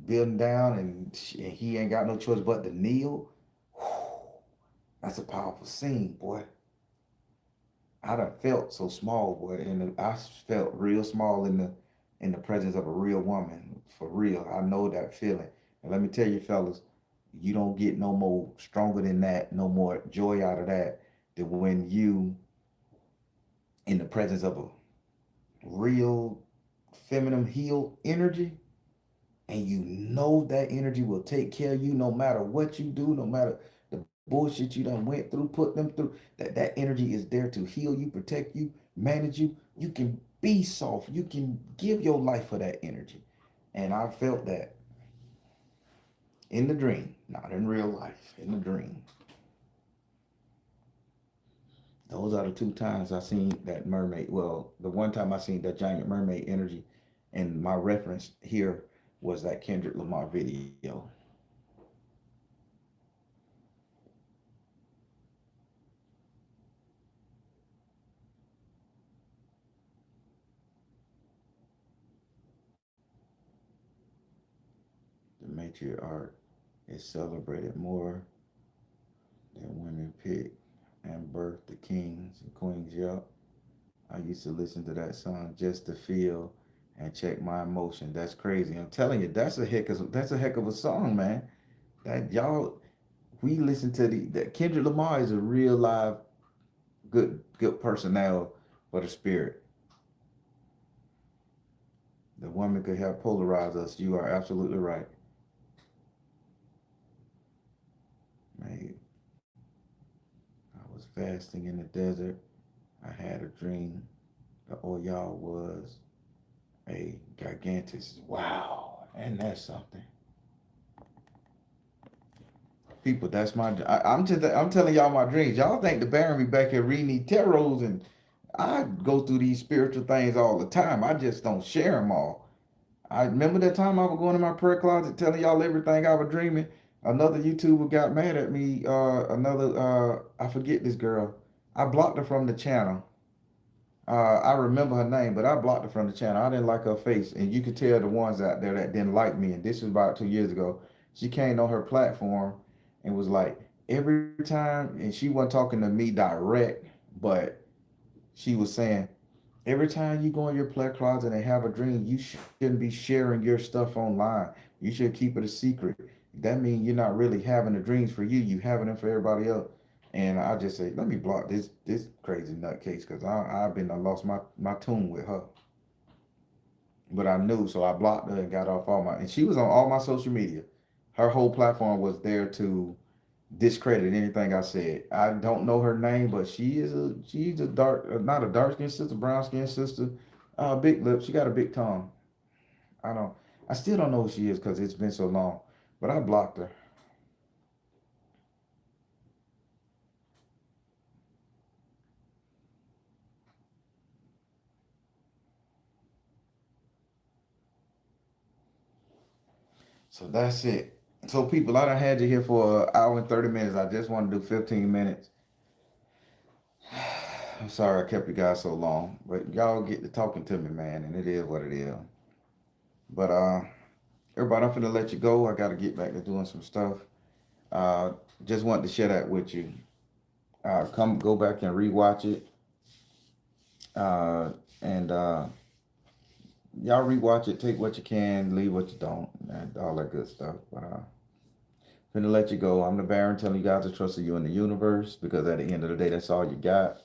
building down, and he ain't got no choice but to kneel. Whew, that's a powerful scene, boy. I done felt so small, boy, and I felt real small in the presence of a real woman, for real. I know that feeling. And let me tell you, fellas, you don't get no more stronger than that, no more joy out of that than when you in the presence of a real feminine healed energy, and you know that energy will take care of you no matter what you do, no matter the bullshit you done went through, put them through. That energy is there to heal you, protect you, manage you. You can be soft. You can give your life for that energy. And I felt that in the dream, not in real life, in the dream. Those are the 2 times I seen that mermaid. Well, the one time I seen that giant mermaid energy, and my reference here was that Kendrick Lamar video. The matriarch is celebrated more than women pick and birth the kings and queens. Yup. I used to listen to that song just to feel and check my emotion. That's crazy. I'm telling you, that's a heck of a song, man. That y'all, we listen to the Kendrick Lamar is a real live good personnel for the spirit. The woman could help polarize us. You are absolutely right. Man, I was fasting in the desert. I had a dream. The Oyal was a gigantus. Wow, and that's something. People, that's I'm telling y'all my dreams. Y'all think the Baron be back here reading these tarots, and I go through these spiritual things all the time. I just don't share them all. I remember that time I was going in my prayer closet telling y'all everything I was dreaming. Another YouTuber got mad at me. I forget this girl. I blocked her from the channel. I remember her name, but I blocked her from the channel. I didn't like her face, and you could tell the ones out there that didn't like me. And this was about 2 years ago. She came on her platform and was like, every time, and she wasn't talking to me direct, but she was saying, every time you go in your play closet and have a dream, you shouldn't be sharing your stuff online. You should keep it a secret. That means you're not really having the dreams for you. You having them for everybody else. And I just say, let me block this crazy nutcase because I lost my tune with her. But I knew, so I blocked her and got off all my. And she was on all my social media. Her whole platform was there to discredit anything I said. I don't know her name, but she's a dark, not a dark skinned sister, brown skinned sister, big lips. She got a big tongue. I don't. I still don't know who she is because it's been so long. But I blocked her. So that's it. So people, I done had you here for an hour and 30 minutes. I just want to do 15 minutes. I'm sorry I kept you guys so long, but y'all get to talking to me, man, and it is what it is. But everybody, I'm finna let you go. I gotta get back to doing some stuff. Uh, just wanted to share that with you. Come go back and rewatch it. Uh, and y'all rewatch it. Take what you can, leave what you don't, and all that good stuff. But finna let you go. I'm the Baron telling you guys to trust you in the universe because at the end of the day, that's all you got.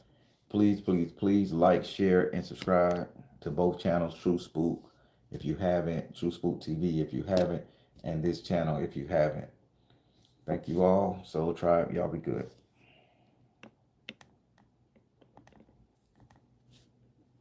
Please, please, please like, share, and subscribe to both channels, True Spook if you haven't, True Spook TV if you haven't, and this channel if you haven't. Thank you all. Soul Tribe, y'all be good.